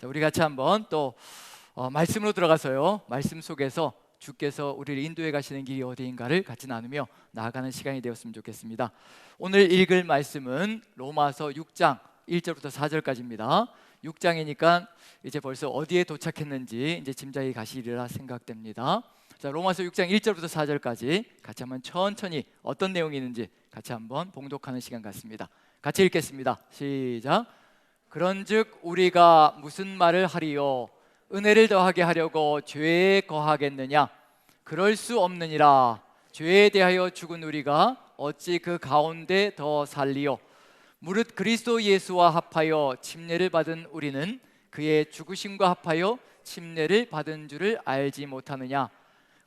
자, 우리 같이 한번 또 말씀으로 들어가서요, 말씀 속에서 주께서 우리를 인도해 가시는 길이 어디인가를 같이 나누며 나아가는 시간이 되었으면 좋겠습니다. 오늘 읽을 말씀은 로마서 6장 1절부터 4절까지입니다. 6장이니까 이제 벌써 어디에 도착했는지 이제 짐작이 가시리라 생각됩니다. 자, 로마서 6장 1절부터 4절까지 같이 한번 천천히 어떤 내용이 있는지 같이 한번 봉독하는 시간 같습니다. 같이 읽겠습니다. 시작. 그런즉 우리가 무슨 말을 하리요? 은혜를 더하게 하려고 죄에 거하겠느냐? 그럴 수 없느니라. 죄에 대하여 죽은 우리가 어찌 그 가운데 더 살리요? 무릇 그리스도 예수와 합하여 침례를 받은 우리는 그의 죽으심과 합하여 침례를 받은 줄을 알지 못하느냐?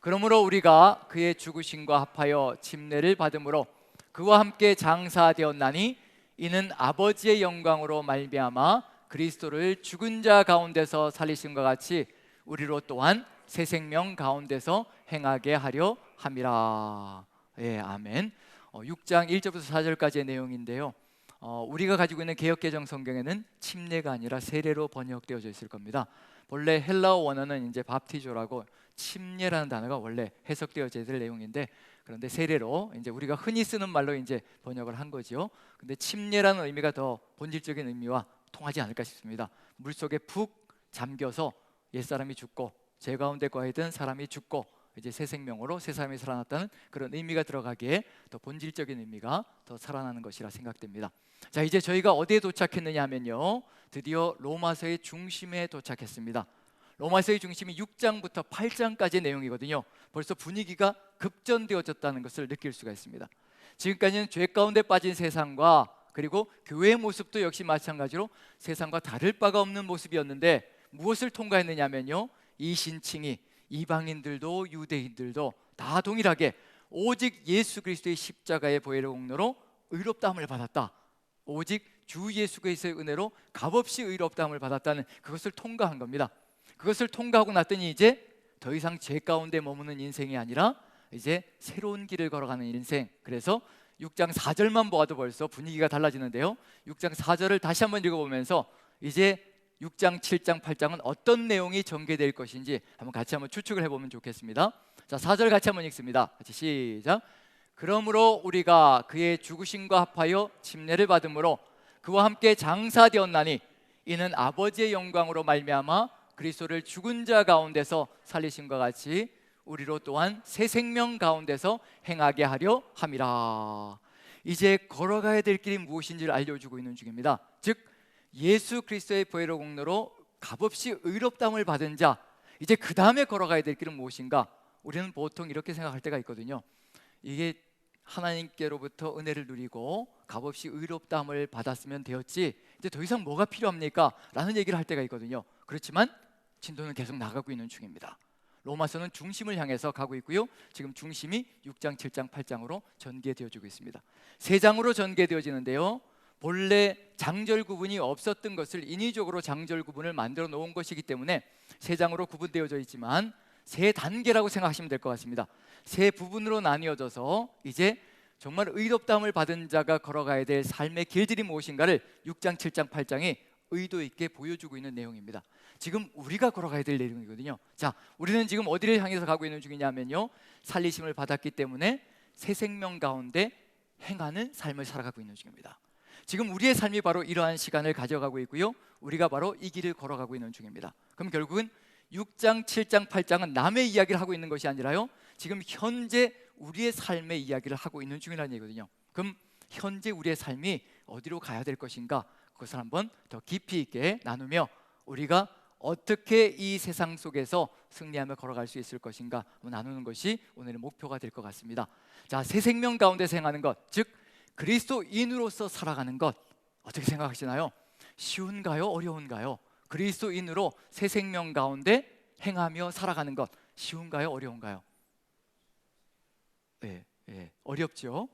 그러므로 우리가 그의 죽으심과 합하여 침례를 받음으로 그와 함께 장사되었나니 이는 아버지의 영광으로 말미암아 그리스도를 죽은 자 가운데서 살리심과 같이 우리로 또한 새 생명 가운데서 행하게 하려 함이라. 예, 아멘. 6장 1절부터 4절까지의 내용인데요. 우리가 가지고 있는 개역개정 성경에는 침례가 아니라 세례로 번역되어져 있을 겁니다. 본래 헬라어 원어는 이제 밥티조라고 침례라는 단어가 원래 해석되어져 있을 내용인데, 그런데 세례로 이제 우리가 흔히 쓰는 말로 이제 번역을 한 거죠. 근데 침례라는 의미가 더 본질적인 의미와 통하지 않을까 싶습니다. 물 속에 푹 잠겨서 옛사람이 죽고 죄 가운데 거하던 사람이 죽고 이제 새 생명으로 새 사람이 살아났다는 그런 의미가 들어가기에 더 본질적인 의미가 더 살아나는 것이라 생각됩니다. 자, 이제 저희가 어디에 도착했느냐 하면요, 드디어 로마서의 중심에 도착했습니다. 로마서의 중심이 6장부터 8장까지의 내용이거든요. 벌써 분위기가 급전되어졌다는 것을 느낄 수가 있습니다. 지금까지는 죄 가운데 빠진 세상과 그리고 교회의 모습도 역시 마찬가지로 세상과 다를 바가 없는 모습이었는데, 무엇을 통과했느냐면요, 이 신칭이 이방인들도 유대인들도 다 동일하게 오직 예수 그리스도의 십자가의 보혈의 공로로 의롭다함을 받았다. 오직 주 예수 그리스도의 은혜로 값없이 의롭다함을 받았다는 그것을 통과한 겁니다. 그것을 통과하고 났더니 이제 더 이상 죄 가운데 머무는 인생이 아니라 이제 새로운 길을 걸어가는 인생. 그래서 6장 4절만 보아도 벌써 분위기가 달라지는데요, 6장 4절을 다시 한번 읽어보면서 이제 6장, 7장, 8장은 어떤 내용이 전개될 것인지 한번 같이 한번 추측을 해보면 좋겠습니다. 자, 4절 같이 한번 읽습니다. 같이 시작. 그러므로 우리가 그의 죽으심과 합하여 침례를 받음으로 그와 함께 장사되었나니 이는 아버지의 영광으로 말미암아 그리스도를 죽은 자 가운데서 살리심과 같이 우리로 또한 새 생명 가운데서 행하게 하려 함이라. 이제 걸어가야 될 길이 무엇인지를 알려주고 있는 중입니다. 즉 예수 그리스도의 보혈의 공로로 값없이 의롭다함을 받은 자, 이제 그 다음에 걸어가야 될 길은 무엇인가? 우리는 보통 이렇게 생각할 때가 있거든요. 이게 하나님께로부터 은혜를 누리고 값없이 의롭다함을 받았으면 되었지, 이제 더 이상 뭐가 필요합니까? 라는 얘기를 할 때가 있거든요. 그렇지만 진도는 계속 나가고 있는 중입니다. 로마서는 중심을 향해서 가고 있고요, 지금 중심이 6장, 7장, 8장으로 전개되어지고 있습니다. 세 장으로 전개되어지는데요, 본래 장절 구분이 없었던 것을 인위적으로 장절 구분을 만들어 놓은 것이기 때문에 세 장으로 구분되어져 있지만 세 단계라고 생각하시면 될 것 같습니다. 세 부분으로 나뉘어져서 이제 정말 의롭다함을 받은 자가 걸어가야 될 삶의 길들이 무엇인가를 6장, 7장, 8장이 의도 있게 보여주고 있는 내용입니다. 지금 우리가 걸어가야 될 내용이거든요. 자, 우리는 지금 어디를 향해서 가고 있는 중이냐면요, 살리심을 받았기 때문에 새 생명 가운데 행하는 삶을 살아가고 있는 중입니다. 지금 우리의 삶이 바로 이러한 시간을 가져가고 있고요, 우리가 바로 이 길을 걸어가고 있는 중입니다. 그럼 결국은 6장, 7장, 8장은 남의 이야기를 하고 있는 것이 아니라요, 지금 현재 우리의 삶의 이야기를 하고 있는 중이라는 얘기거든요. 그럼 현재 우리의 삶이 어디로 가야 될 것인가, 그것을 한번 더 깊이 있게 나누며 우리가 어떻게 이 세상 속에서 승리하며 걸어갈 수 있을 것인가 나누는 것이 오늘의 목표가 될 것 같습니다. 자, 새 생명 가운데서 행하는 것, 즉 그리스도인으로서 살아가는 것, 어떻게 생각하시나요? 쉬운가요? 어려운가요? 그리스도인으로 새 생명 가운데 행하며 살아가는 것, 쉬운가요? 어려운가요? 네, 어렵죠.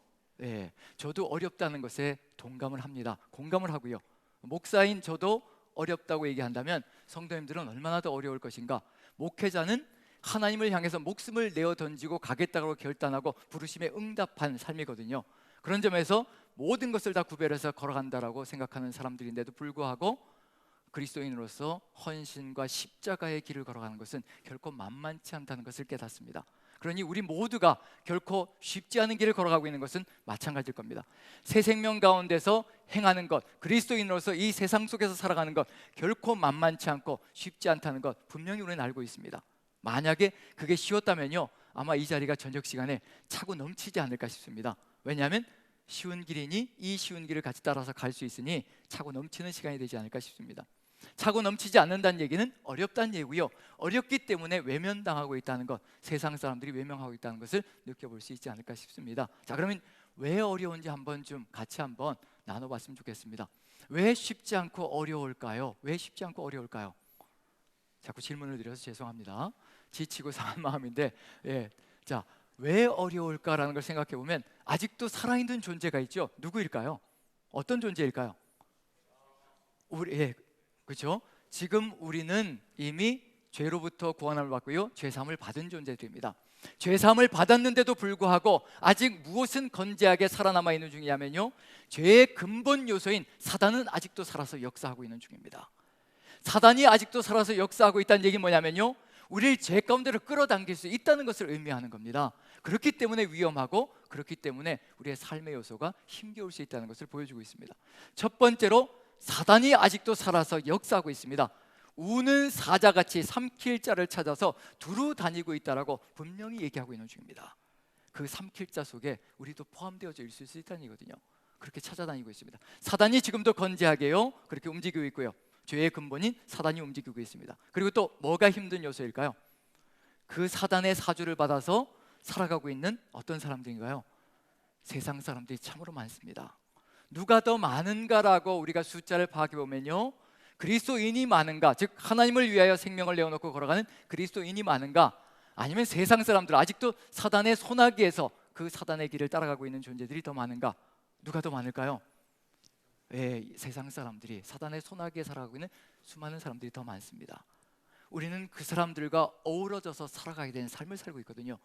저도 어렵다는 것에 동감을 합니다. 공감을 하고요, 목사인 저도 어렵다고 얘기한다면 성도님들은 얼마나 더 어려울 것인가. 목회자는 하나님을 향해서 목숨을 내어 던지고 가겠다고 결단하고 부르심에 응답한 삶이거든요. 그런 점에서 모든 것을 다 구별해서 걸어간다라고 생각하는 사람들인데도 불구하고 그리스도인으로서 헌신과 십자가의 길을 걸어가는 것은 결코 만만치 않다는 것을 깨닫습니다. 그러니 우리 모두가 결코 쉽지 않은 길을 걸어가고 있는 것은 마찬가지일 겁니다. 새 생명 가운데서 행하는 것, 그리스도인으로서 이 세상 속에서 살아가는 것 결코 만만치 않고 쉽지 않다는 것 분명히 우리는 알고 있습니다. 만약에 그게 쉬웠다면요, 아마 이 자리가 저녁 시간에 차고 넘치지 않을까 싶습니다. 왜냐하면 쉬운 길이니 이 쉬운 길을 같이 따라서 갈 수 있으니 차고 넘치는 시간이 되지 않을까 싶습니다. 차고 넘치지 않는다는 얘기는 어렵다는 얘기고요, 어렵기 때문에 외면당하고 있다는 것, 세상 사람들이 외면하고 있다는 것을 느껴볼 수 있지 않을까 싶습니다. 자, 그러면 왜 어려운지 한번 좀 같이 한번 나눠봤으면 좋겠습니다. 왜 쉽지 않고 어려울까요? 왜 쉽지 않고 어려울까요? 자꾸 질문을 드려서 죄송합니다. 지치고 상한 마음인데, 자, 왜 어려울까라는 걸 생각해 보면 아직도 살아있는 존재가 있죠. 누구일까요? 어떤 존재일까요? 그렇죠? 지금 우리는 이미 죄로부터 구원함을 받고요, 죄사함을 받은 존재들입니다. 죄사함을 받았는데도 불구하고 아직 무엇은 건재하게 살아남아 있는 중이냐면요, 죄의 근본 요소인 사단은 아직도 살아서 역사하고 있는 중입니다. 사단이 아직도 살아서 역사하고 있다는 얘기는 뭐냐면요, 우리를 죄 가운데로 끌어당길 수 있다는 것을 의미하는 겁니다. 그렇기 때문에 위험하고, 그렇기 때문에 우리의 삶의 요소가 힘겨울 수 있다는 것을 보여주고 있습니다. 첫 번째로 사단이 아직도 살아서 역사하고 있습니다. 우는 사자같이 삼킬 자를 찾아서 두루 다니고 있다라고 분명히 얘기하고 있는 중입니다. 그 삼킬 자 속에 우리도 포함되어져 있을 수 있다는 얘기거든요. 그렇게 찾아다니고 있습니다. 사단이 지금도 건재하게요, 그렇게 움직이고 있고요, 죄의 근본인 사단이 움직이고 있습니다. 그리고 또 뭐가 힘든 요소일까요? 그 사단의 사주를 받아서 살아가고 있는 어떤 사람들인가요? 세상 사람들이 참으로 많습니다. 누가 더 많은가라고 우리가 숫자를 파악해 보면요, 그리스도인이 많은가, 즉 하나님을 위하여 생명을 내어놓고 걸어가는 그리스도인이 많은가, 아니면 세상 사람들, 아직도 사단의 소나기에서 그 사단의 길을 따라가고 있는 존재들이 더 많은가? 누가 더 많을까요? 세상 사람들이, 사단의 소나기에 살아가고 있는 수많은 사람들이 더 많습니다. 우리는 그 사람들과 어우러져서 살아가게 된 삶을 살고 있거든요.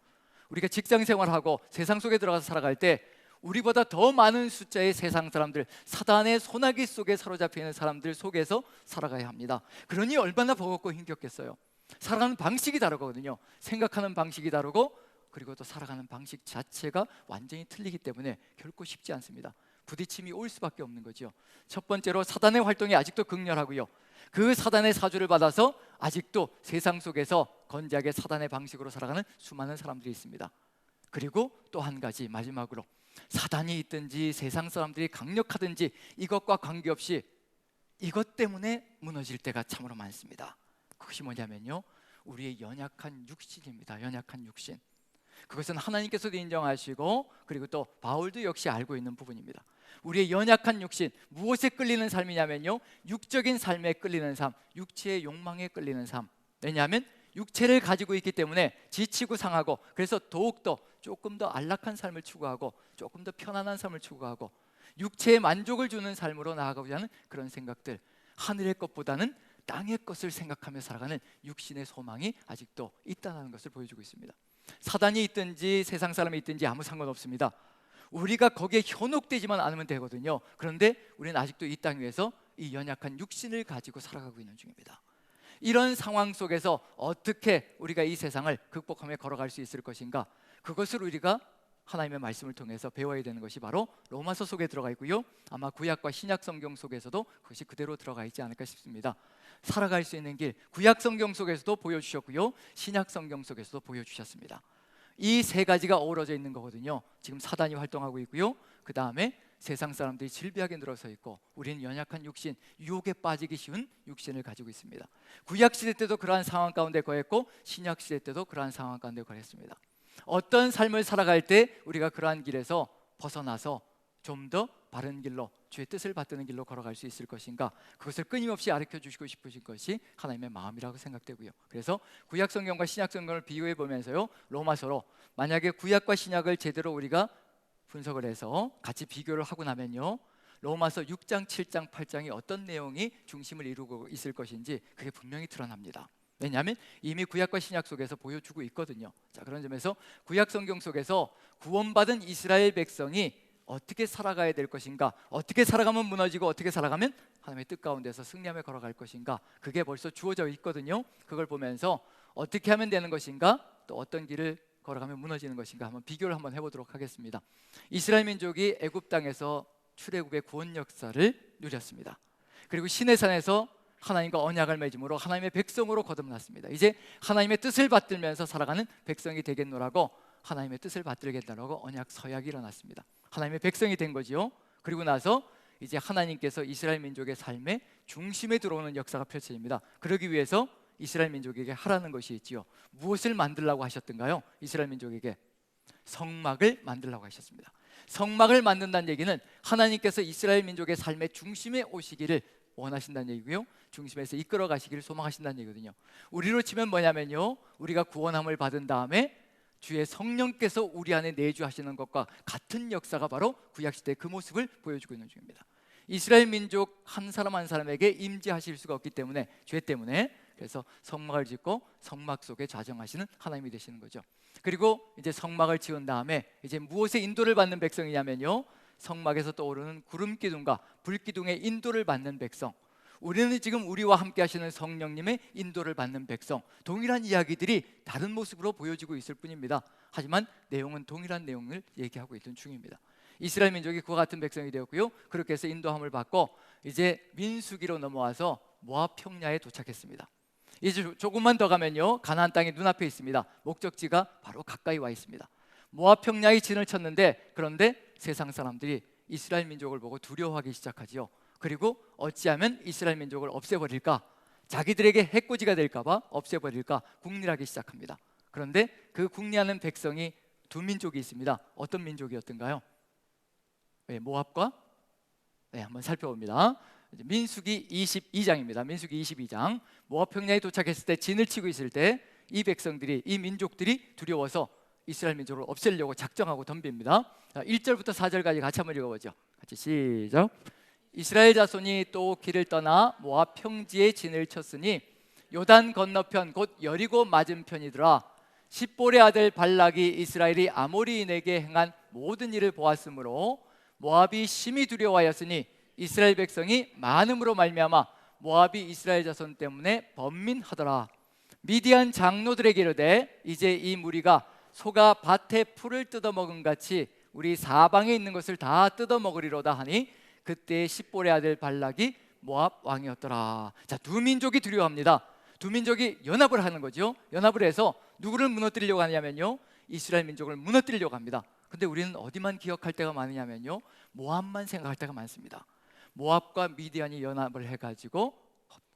우리가 직장 생활하고 세상 속에 들어가서 살아갈 때 우리보다 더 많은 숫자의 세상 사람들, 사단의 소나기 속에 사로잡혀 있는 사람들 속에서 살아가야 합니다. 그러니 얼마나 버겁고 힘겹겠어요. 살아가는 방식이 다르거든요. 생각하는 방식이 다르고, 그리고 또 살아가는 방식 자체가 완전히 틀리기 때문에 결코 쉽지 않습니다. 부딪힘이 올 수밖에 없는 거죠. 첫 번째로 사단의 활동이 아직도 극렬하고요, 그 사단의 사주를 받아서 아직도 세상 속에서 건재하게 사단의 방식으로 살아가는 수많은 사람들이 있습니다. 그리고 또 한 가지, 마지막으로 사단이 있든지 세상 사람들이 강력하든지 이것과 관계없이 이것 때문에 무너질 때가 참으로 많습니다. 그것이 뭐냐면요, 우리의 연약한 육신입니다. 연약한 육신. 그것은 하나님께서도 인정하시고, 그리고 또 바울도 역시 알고 있는 부분입니다. 우리의 연약한 육신, 무엇에 끌리는 삶이냐면요, 육적인 삶에 끌리는 삶, 육체의 욕망에 끌리는 삶. 왜냐하면 육체를 가지고 있기 때문에 지치고 상하고, 그래서 더욱더 조금 더 안락한 삶을 추구하고, 조금 더 편안한 삶을 추구하고, 육체에 만족을 주는 삶으로 나아가고자 하는 그런 생각들, 하늘의 것보다는 땅의 것을 생각하며 살아가는 육신의 소망이 아직도 있다는 것을 보여주고 있습니다. 사단이 있든지 세상 사람이 있든지 아무 상관없습니다. 우리가 거기에 현혹되지만 않으면 되거든요. 그런데 우리는 아직도 이 땅 위에서 이 연약한 육신을 가지고 살아가고 있는 중입니다. 이런 상황 속에서 어떻게 우리가 이 세상을 극복하며 걸어갈 수 있을 것인가, 그것을 우리가 하나님의 말씀을 통해서 배워야 되는 것이 바로 로마서 속에 들어가 있고요, 아마 구약과 신약 성경 속에서도 그것이 그대로 들어가 있지 않을까 싶습니다. 살아갈 수 있는 길, 구약 성경 속에서도 보여주셨고요, 신약 성경 속에서도 보여주셨습니다. 이 세 가지가 어우러져 있는 거거든요. 지금 사단이 활동하고 있고요, 그 다음에 세상 사람들이 질비하게 늘어서 있고, 우리는 연약한 육신, 유혹에 빠지기 쉬운 육신을 가지고 있습니다. 구약 시대 때도 그러한 상황 가운데 거했고, 신약 시대 때도 그러한 상황 가운데 거했습니다. 어떤 삶을 살아갈 때 우리가 그러한 길에서 벗어나서 좀 더 바른 길로, 주의 뜻을 받드는 길로 걸어갈 수 있을 것인가, 그것을 끊임없이 가르쳐 주시고 싶으신 것이 하나님의 마음이라고 생각되고요. 그래서 구약 성경과 신약 성경을 비교해 보면서요, 로마서로 만약에 구약과 신약을 제대로 우리가 분석을 해서 같이 비교를 하고 나면요, 로마서 6장, 7장, 8장이 어떤 내용이 중심을 이루고 있을 것인지 그게 분명히 드러납니다. 왜냐하면 이미 구약과 신약 속에서 보여주고 있거든요. 자, 그런 점에서 구약 성경 속에서 구원받은 이스라엘 백성이 어떻게 살아가야 될 것인가, 어떻게 살아가면 무너지고 어떻게 살아가면 하나님의 뜻 가운데서 승리하며 걸어갈 것인가, 그게 벌써 주어져 있거든요. 그걸 보면서 어떻게 하면 되는 것인가, 또 어떤 길을 걸어가면 무너지는 것인가 한번 비교를 한번 해보도록 하겠습니다. 이스라엘 민족이 애굽 땅에서 출애굽의 구원 역사를 누렸습니다. 그리고 시내산에서 하나님과 언약을 맺음으로 하나님의 백성으로 거듭났습니다. 이제 하나님의 뜻을 받들면서 살아가는 백성이 되겠노라고 하나님의 뜻을 받들겠다라고 언약 서약이 일어났습니다. 하나님의 백성이 된 거지요. 그리고 나서 이제 하나님께서 이스라엘 민족의 삶의 중심에 들어오는 역사가 펼쳐집니다. 그러기 위해서 이스라엘 민족에게 하라는 것이 있지요. 무엇을 만들라고 하셨던가요? 이스라엘 민족에게 성막을 만들라고 하셨습니다. 성막을 만든다는 얘기는 하나님께서 이스라엘 민족의 삶의 중심에 오시기를 원하신다는 얘기고요, 중심에서 이끌어 가시기를 소망하신다는 얘기거든요. 우리로 치면 뭐냐면요, 우리가 구원함을 받은 다음에 주의 성령께서 우리 안에 내주하시는 것과 같은 역사가 바로 구약시대의 그 모습을 보여주고 있는 중입니다. 이스라엘 민족 한 사람 한 사람에게 임재하실 수가 없기 때문에, 죄 때문에, 그래서 성막을 짓고 성막 속에 좌정하시는 하나님이 되시는 거죠. 그리고 이제 성막을 지은 다음에 이제 무엇의 인도를 받는 백성이냐면요, 성막에서 떠오르는 구름 기둥과 불 기둥의 인도를 받는 백성. 우리는 지금 우리와 함께 하시는 성령님의 인도를 받는 백성, 동일한 이야기들이 다른 모습으로 보여지고 있을 뿐입니다. 하지만 내용은 동일한 내용을 얘기하고 있던 중입니다. 이스라엘 민족이 그와 같은 백성이 되었고요, 그렇게 해서 인도함을 받고 이제 민수기로 넘어와서 모압 평야에 도착했습니다. 이제 조금만 더 가면요, 가나안 땅이 눈앞에 있습니다. 목적지가 바로 가까이 와 있습니다. 모압 평야에 진을 쳤는데, 그런데 세상 사람들이 이스라엘 민족을 보고 두려워하기 시작하지요. 그리고 어찌하면 이스라엘 민족을 없애버릴까, 자기들에게 해코지가 될까봐 없애버릴까 궁리하기 시작합니다. 그런데 그 궁리하는 백성이 두 민족이 있습니다. 어떤 민족이었던가요? 모압과, 한번 살펴봅니다. 민수기 22장입니다. 민수기 22장. 모압 평야에 도착했을 때, 진을 치고 있을 때 이 백성들이, 이 민족들이 두려워서 이스라엘 민족을 없애려고 작정하고 덤빕니다. 1절부터 4절까지 같이 한번 읽어보죠. 같이 시작. 이스라엘 자손이 또 길을 떠나 모압 평지에 진을 쳤으니 요단 건너편 곧 여리고 맞은편이더라. 십볼의 아들 발락이 이스라엘이 아모리인에게 행한 모든 일을 보았으므로 모압이 심히 두려워하였으니 이스라엘 백성이 많음으로 말미암아 모압이 이스라엘 자손 때문에 번민하더라. 미디안 장로들에게 이르되 이제 이 무리가 소가 밭에 풀을 뜯어먹은 같이 우리 사방에 있는 것을 다 뜯어먹으리로다 하니 그때 십볼의 아들 발락이 모압 왕이었더라. 자, 두 민족이 두려워합니다. 두 민족이 연합을 하는 거죠. 연합을 해서 누구를 무너뜨리려고 하냐면요, 이스라엘 민족을 무너뜨리려고 합니다. 근데 우리는 어디만 기억할 때가 많으냐면요, 모압만 생각할 때가 많습니다. 모압과 미디안이 연합을 해가지고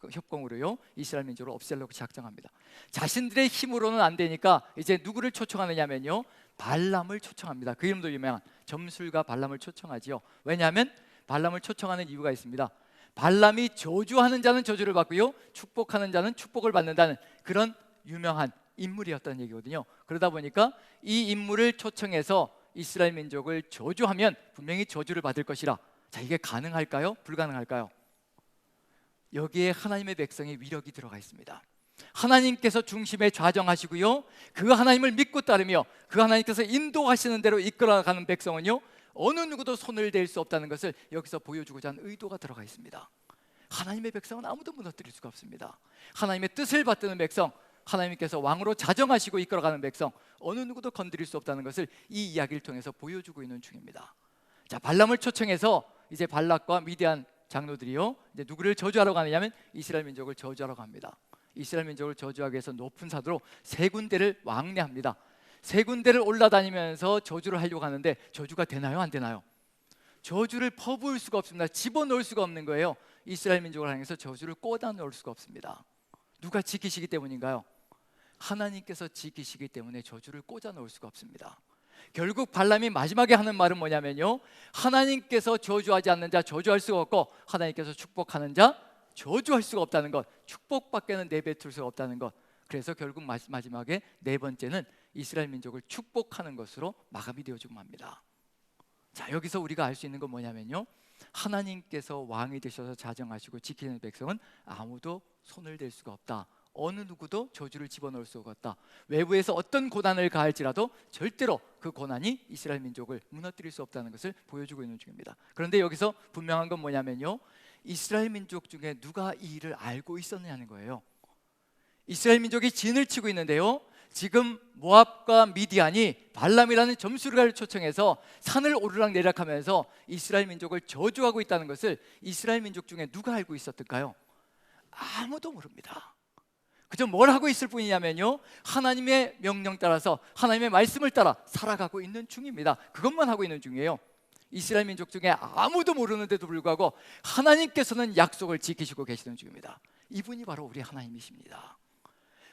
협공으로요, 이스라엘 민족을 없애려고 작정합니다. 자신들의 힘으로는 안 되니까 이제 누구를 초청하느냐면요, 발람을 초청합니다. 그 이름도 유명한 점술가 발람을 초청하지요. 왜냐하면 발람을 초청하는 이유가 있습니다. 발람이 저주하는 자는 저주를 받고요, 축복하는 자는 축복을 받는다는 그런 유명한 인물이었다는 얘기거든요. 그러다 보니까 이 인물을 초청해서 이스라엘 민족을 저주하면 분명히 저주를 받을 것이라. 자, 이게 가능할까요? 불가능할까요? 여기에 하나님의 백성의 위력이 들어가 있습니다. 하나님께서 중심에 좌정하시고요, 그 하나님을 믿고 따르며 그 하나님께서 인도하시는 대로 이끌어가는 백성은요, 어느 누구도 손을 댈 수 없다는 것을 여기서 보여주고자 하는 의도가 들어가 있습니다. 하나님의 백성은 아무도 무너뜨릴 수가 없습니다. 하나님의 뜻을 받드는 백성, 하나님께서 왕으로 자정하시고 이끌어가는 백성, 어느 누구도 건드릴 수 없다는 것을 이 이야기를 통해서 보여주고 있는 중입니다. 자, 발람을 초청해서 이제 발락과 미디안 장로들이요, 이제 누구를 저주하러 가느냐면 이스라엘 민족을 저주하러 갑니다. 이스라엘 민족을 저주하기 위해서 높은 산으로 세 군데를 왕래합니다. 세 군데를 올라다니면서 저주를 하려고 하는데 저주가 되나요? 안 되나요? 저주를 퍼부을 수가 없습니다. 집어넣을 수가 없는 거예요. 이스라엘 민족을 향해서 저주를 꽂아 넣을 수가 없습니다. 누가 지키시기 때문인가요? 하나님께서 지키시기 때문에 저주를 꽂아 넣을 수가 없습니다. 결국 발람이 마지막에 하는 말은 뭐냐면요, 하나님께서 저주하지 않는 자 저주할 수가 없고 하나님께서 축복하는 자 저주할 수가 없다는 것, 축복밖에는 내뱉을 수가 없다는 것. 그래서 결국 마지막에 네 번째는 이스라엘 민족을 축복하는 것으로 마감이 되어지고 맙니다. 자, 여기서 우리가 알 수 있는 건 뭐냐면요, 하나님께서 왕이 되셔서 자정하시고 지키는 백성은 아무도 손을 댈 수가 없다, 어느 누구도 저주를 집어넣을 수가 없다. 외부에서 어떤 고난을 가할지라도 절대로 그 고난이 이스라엘 민족을 무너뜨릴 수 없다는 것을 보여주고 있는 중입니다. 그런데 여기서 분명한 건 뭐냐면요, 이스라엘 민족 중에 누가 이 일을 알고 있었느냐는 거예요. 이스라엘 민족이 진을 치고 있는데요, 지금 모압과 미디안이 발람이라는 점수를 초청해서 산을 오르락내리락하면서 이스라엘 민족을 저주하고 있다는 것을 이스라엘 민족 중에 누가 알고 있었을까요? 아무도 모릅니다. 그저 뭘 하고 있을 뿐이냐면요, 하나님의 명령 따라서 하나님의 말씀을 따라 살아가고 있는 중입니다. 그것만 하고 있는 중이에요. 이스라엘 민족 중에 아무도 모르는데도 불구하고 하나님께서는 약속을 지키시고 계시는 중입니다. 이분이 바로 우리 하나님이십니다.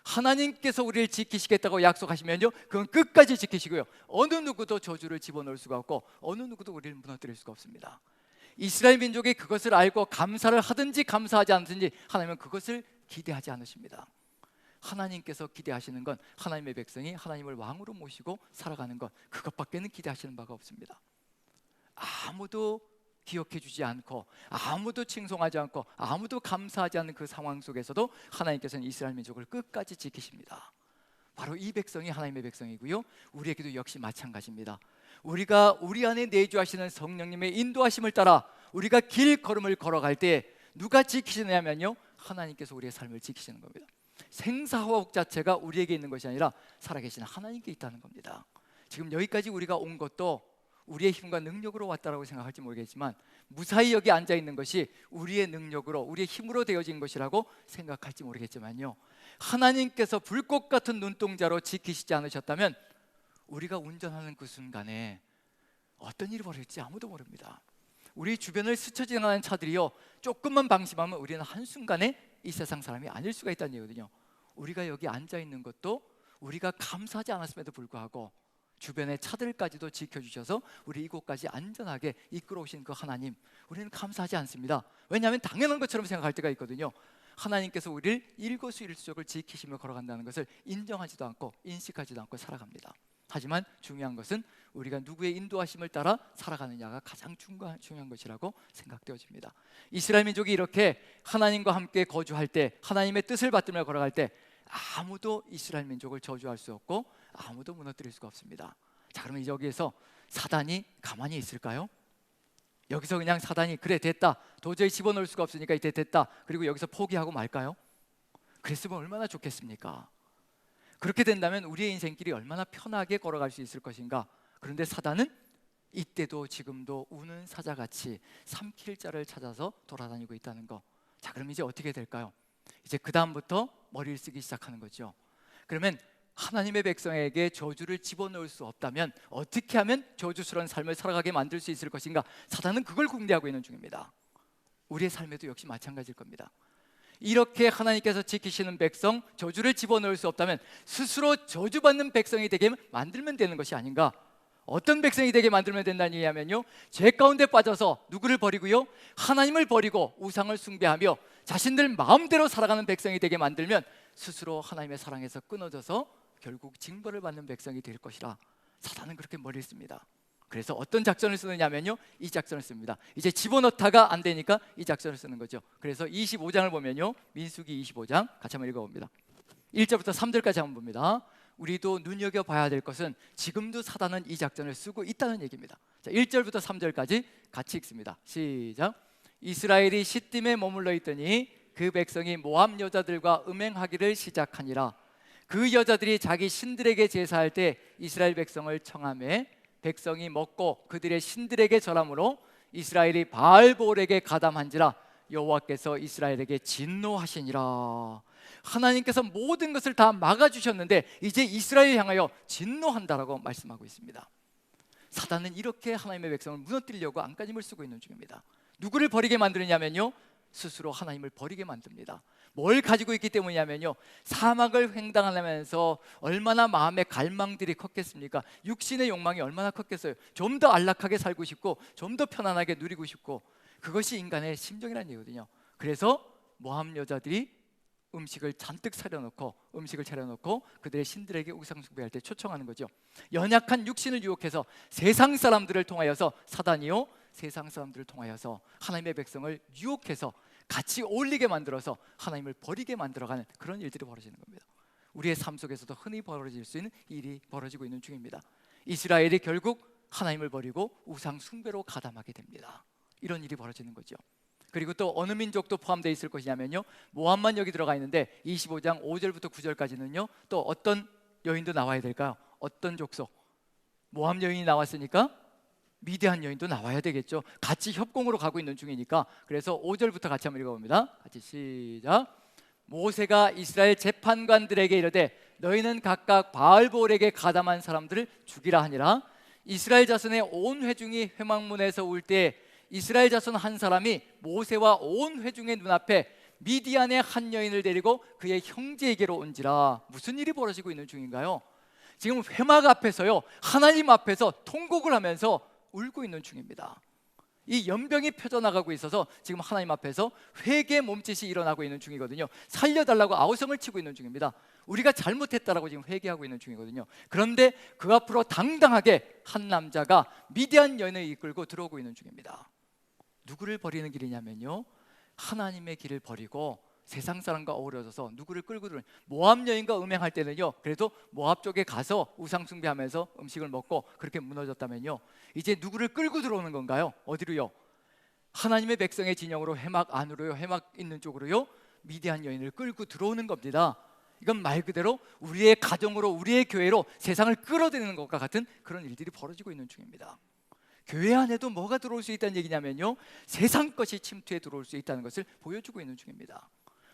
하나님께서 우리를 지키시겠다고 약속하시면요, 그건 끝까지 지키시고요, 어느 누구도 저주를 집어넣을 수가 없고 어느 누구도 우리를 무너뜨릴 수가 없습니다. 이스라엘 민족이 그것을 알고 감사를 하든지 감사하지 않든지 하나님은 그것을 기대하지 않으십니다. 하나님께서 기대하시는 건 하나님의 백성이 하나님을 왕으로 모시고 살아가는 것, 그것밖에는 기대하시는 바가 없습니다. 아무도 기억해 주지 않고 아무도 칭송하지 않고 아무도 감사하지 않는 그 상황 속에서도 하나님께서는 이스라엘 민족을 끝까지 지키십니다. 바로 이 백성이 하나님의 백성이고요, 우리에게도 역시 마찬가지입니다. 우리가 우리 안에 내주하시는 성령님의 인도하심을 따라 우리가 길걸음을 걸어갈 때 누가 지키시냐면요, 하나님께서 우리의 삶을 지키시는 겁니다. 생사화복 자체가 우리에게 있는 것이 아니라 살아계신 하나님께 있다는 겁니다. 지금 여기까지 우리가 온 것도 우리의 힘과 능력으로 왔다라고 생각할지 모르겠지만 무사히 여기 앉아 있는 것이 우리의 능력으로 우리의 힘으로 되어진 것이라고 생각할지 모르겠지만요, 하나님께서 불꽃 같은 눈동자로 지키시지 않으셨다면 우리가 운전하는 그 순간에 어떤 일이 벌어질지 아무도 모릅니다. 우리 주변을 스쳐 지나가는 차들이요, 조금만 방심하면 우리는 한순간에 이 세상 사람이 아닐 수가 있다는 얘기거든요. 우리가 여기 앉아 있는 것도 우리가 감사하지 않았음에도 불구하고 주변의 차들까지도 지켜주셔서 우리 이곳까지 안전하게 이끌어 오신 그 하나님, 우리는 감사하지 않습니다. 왜냐하면 당연한 것처럼 생각할 때가 있거든요. 하나님께서 우리를 일거수일투족을 지키시며 걸어간다는 것을 인정하지도 않고 인식하지도 않고 살아갑니다. 하지만 중요한 것은 우리가 누구의 인도하심을 따라 살아가느냐가 가장 중요한 것이라고 생각되어집니다. 이스라엘 민족이 이렇게 하나님과 함께 거주할 때, 하나님의 뜻을 받들며 걸어갈 때 아무도 이스라엘 민족을 저주할 수 없고 아무도 무너뜨릴 수가 없습니다. 자, 그러면 여기에서 사단이 가만히 있을까요? 여기서 그냥 사단이 그래 됐다, 도저히 집어넣을 수가 없으니까 이제 됐다, 그리고 여기서 포기하고 말까요? 그랬으면 얼마나 좋겠습니까? 그렇게 된다면 우리의 인생길이 얼마나 편하게 걸어갈 수 있을 것인가. 그런데 사단은 이때도 지금도 우는 사자같이 삼킬 자를 찾아서 돌아다니고 있다는 거. 자, 그럼 이제 어떻게 될까요? 이제 그 다음부터 머리를 쓰기 시작하는 거죠. 그러면 하나님의 백성에게 저주를 집어넣을 수 없다면 어떻게 하면 저주스러운 삶을 살아가게 만들 수 있을 것인가. 사단은 그걸 궁리하고 있는 중입니다. 우리의 삶에도 역시 마찬가지일 겁니다. 이렇게 하나님께서 지키시는 백성, 저주를 집어넣을 수 없다면 스스로 저주받는 백성이 되게 만들면 되는 것이 아닌가. 어떤 백성이 되게 만들면 된다는 얘기냐면요, 죄 가운데 빠져서 누구를 버리고요, 하나님을 버리고 우상을 숭배하며 자신들 마음대로 살아가는 백성이 되게 만들면 스스로 하나님의 사랑에서 끊어져서 결국 징벌을 받는 백성이 될 것이라 사단은 그렇게 머리를 씁니다. 그래서 어떤 작전을 쓰느냐면요, 이 작전을 씁니다. 이제 집어넣다가 안 되니까 이 작전을 쓰는 거죠. 그래서 25장을 보면요, 민수기 25장 같이 한번 읽어봅니다. 1절부터 3절까지 한번 봅니다. 우리도 눈여겨봐야 될 것은 지금도 사단은 이 작전을 쓰고 있다는 얘기입니다. 자, 1절부터 3절까지 같이 읽습니다. 시작. 이스라엘이 시딤에 머물러 있더니 그 백성이 모압 여자들과 음행하기를 시작하니라. 그 여자들이 자기 신들에게 제사할 때 이스라엘 백성을 청하매 백성이 먹고 그들의 신들에게 절함으로 이스라엘이 바알볼에게 가담한지라. 여호와께서 이스라엘에게 진노하시니라. 하나님께서 모든 것을 다 막아주셨는데 이제 이스라엘 향하여 진노한다라고 말씀하고 있습니다. 사단은 이렇게 하나님의 백성을 무너뜨리려고 안간힘을 쓰고 있는 중입니다. 누구를 버리게 만드느냐면요, 스스로 하나님을 버리게 만듭니다. 뭘 가지고 있기 때문이냐면요, 사막을 횡단하면서 얼마나 마음의 갈망들이 컸겠습니까? 육신의 욕망이 얼마나 컸겠어요. 좀 더 안락하게 살고 싶고 좀 더 편안하게 누리고 싶고, 그것이 인간의 심정이라는 얘기거든요. 그래서 모압 여자들이 음식을 잔뜩 차려놓고 그들의 신들에게 우상 숭배할 때 초청하는 거죠. 연약한 육신을 유혹해서 세상 사람들을 통하여서, 사단이요 세상 사람들을 통하여서 하나님의 백성을 유혹해서 같이 어울리게 만들어서 하나님을 버리게 만들어가는 그런 일들이 벌어지는 겁니다. 우리의 삶 속에서도 흔히 벌어질 수 있는 일이 벌어지고 있는 중입니다. 이스라엘이 결국 하나님을 버리고 우상 숭배로 가담하게 됩니다. 이런 일이 벌어지는 거죠. 그리고 또 어느 민족도 포함되어 있을 것이냐면요, 모압만 여기 들어가 있는데 25장 5절부터 9절까지는요 또 어떤 여인도 나와야 될까요? 어떤 족속? 모압 여인이 나왔으니까 미디안 여인도 나와야 되겠죠. 같이 협공으로 가고 있는 중이니까. 그래서 5절부터 같이 한번 읽어봅니다. 같이 시작. 모세가 이스라엘 재판관들에게 이르되 너희는 각각 바알볼에게 가담한 사람들을 죽이라 하니라. 이스라엘 자손의 온 회중이 회막문에서 울 때 이스라엘 자손 한 사람이 모세와 온 회중의 눈앞에 미디안의 한 여인을 데리고 그의 형제에게로 온지라. 무슨 일이 벌어지고 있는 중인가요? 지금 회막 앞에서요, 하나님 앞에서 통곡을 하면서 울고 있는 중입니다. 이 연병이 펴져나가고 있어서 지금 하나님 앞에서 회개 몸짓이 일어나고 있는 중이거든요. 살려달라고 아우성을 치고 있는 중입니다. 우리가 잘못했다라고 지금 회개하고 있는 중이거든요. 그런데 그 앞으로 당당하게 한 남자가 미디안 여인을 이끌고 들어오고 있는 중입니다. 누구를 버리는 길이냐면요, 하나님의 길을 버리고 세상 사람과 어우러져서 누구를 끌고 들어오는, 모압 여인과 음행할 때는요 그래도 모압 쪽에 가서 우상 숭배하면서 음식을 먹고 그렇게 무너졌다면요, 이제 누구를 끌고 들어오는 건가요? 어디로요? 하나님의 백성의 진영으로, 회막 안으로요, 회막 있는 쪽으로요, 미디안 여인을 끌고 들어오는 겁니다. 이건 말 그대로 우리의 가정으로, 우리의 교회로 세상을 끌어들이는 것과 같은 그런 일들이 벌어지고 있는 중입니다. 교회 안에도 뭐가 들어올 수 있다는 얘기냐면요, 세상 것이 침투해 들어올 수 있다는 것을 보여주고 있는 중입니다.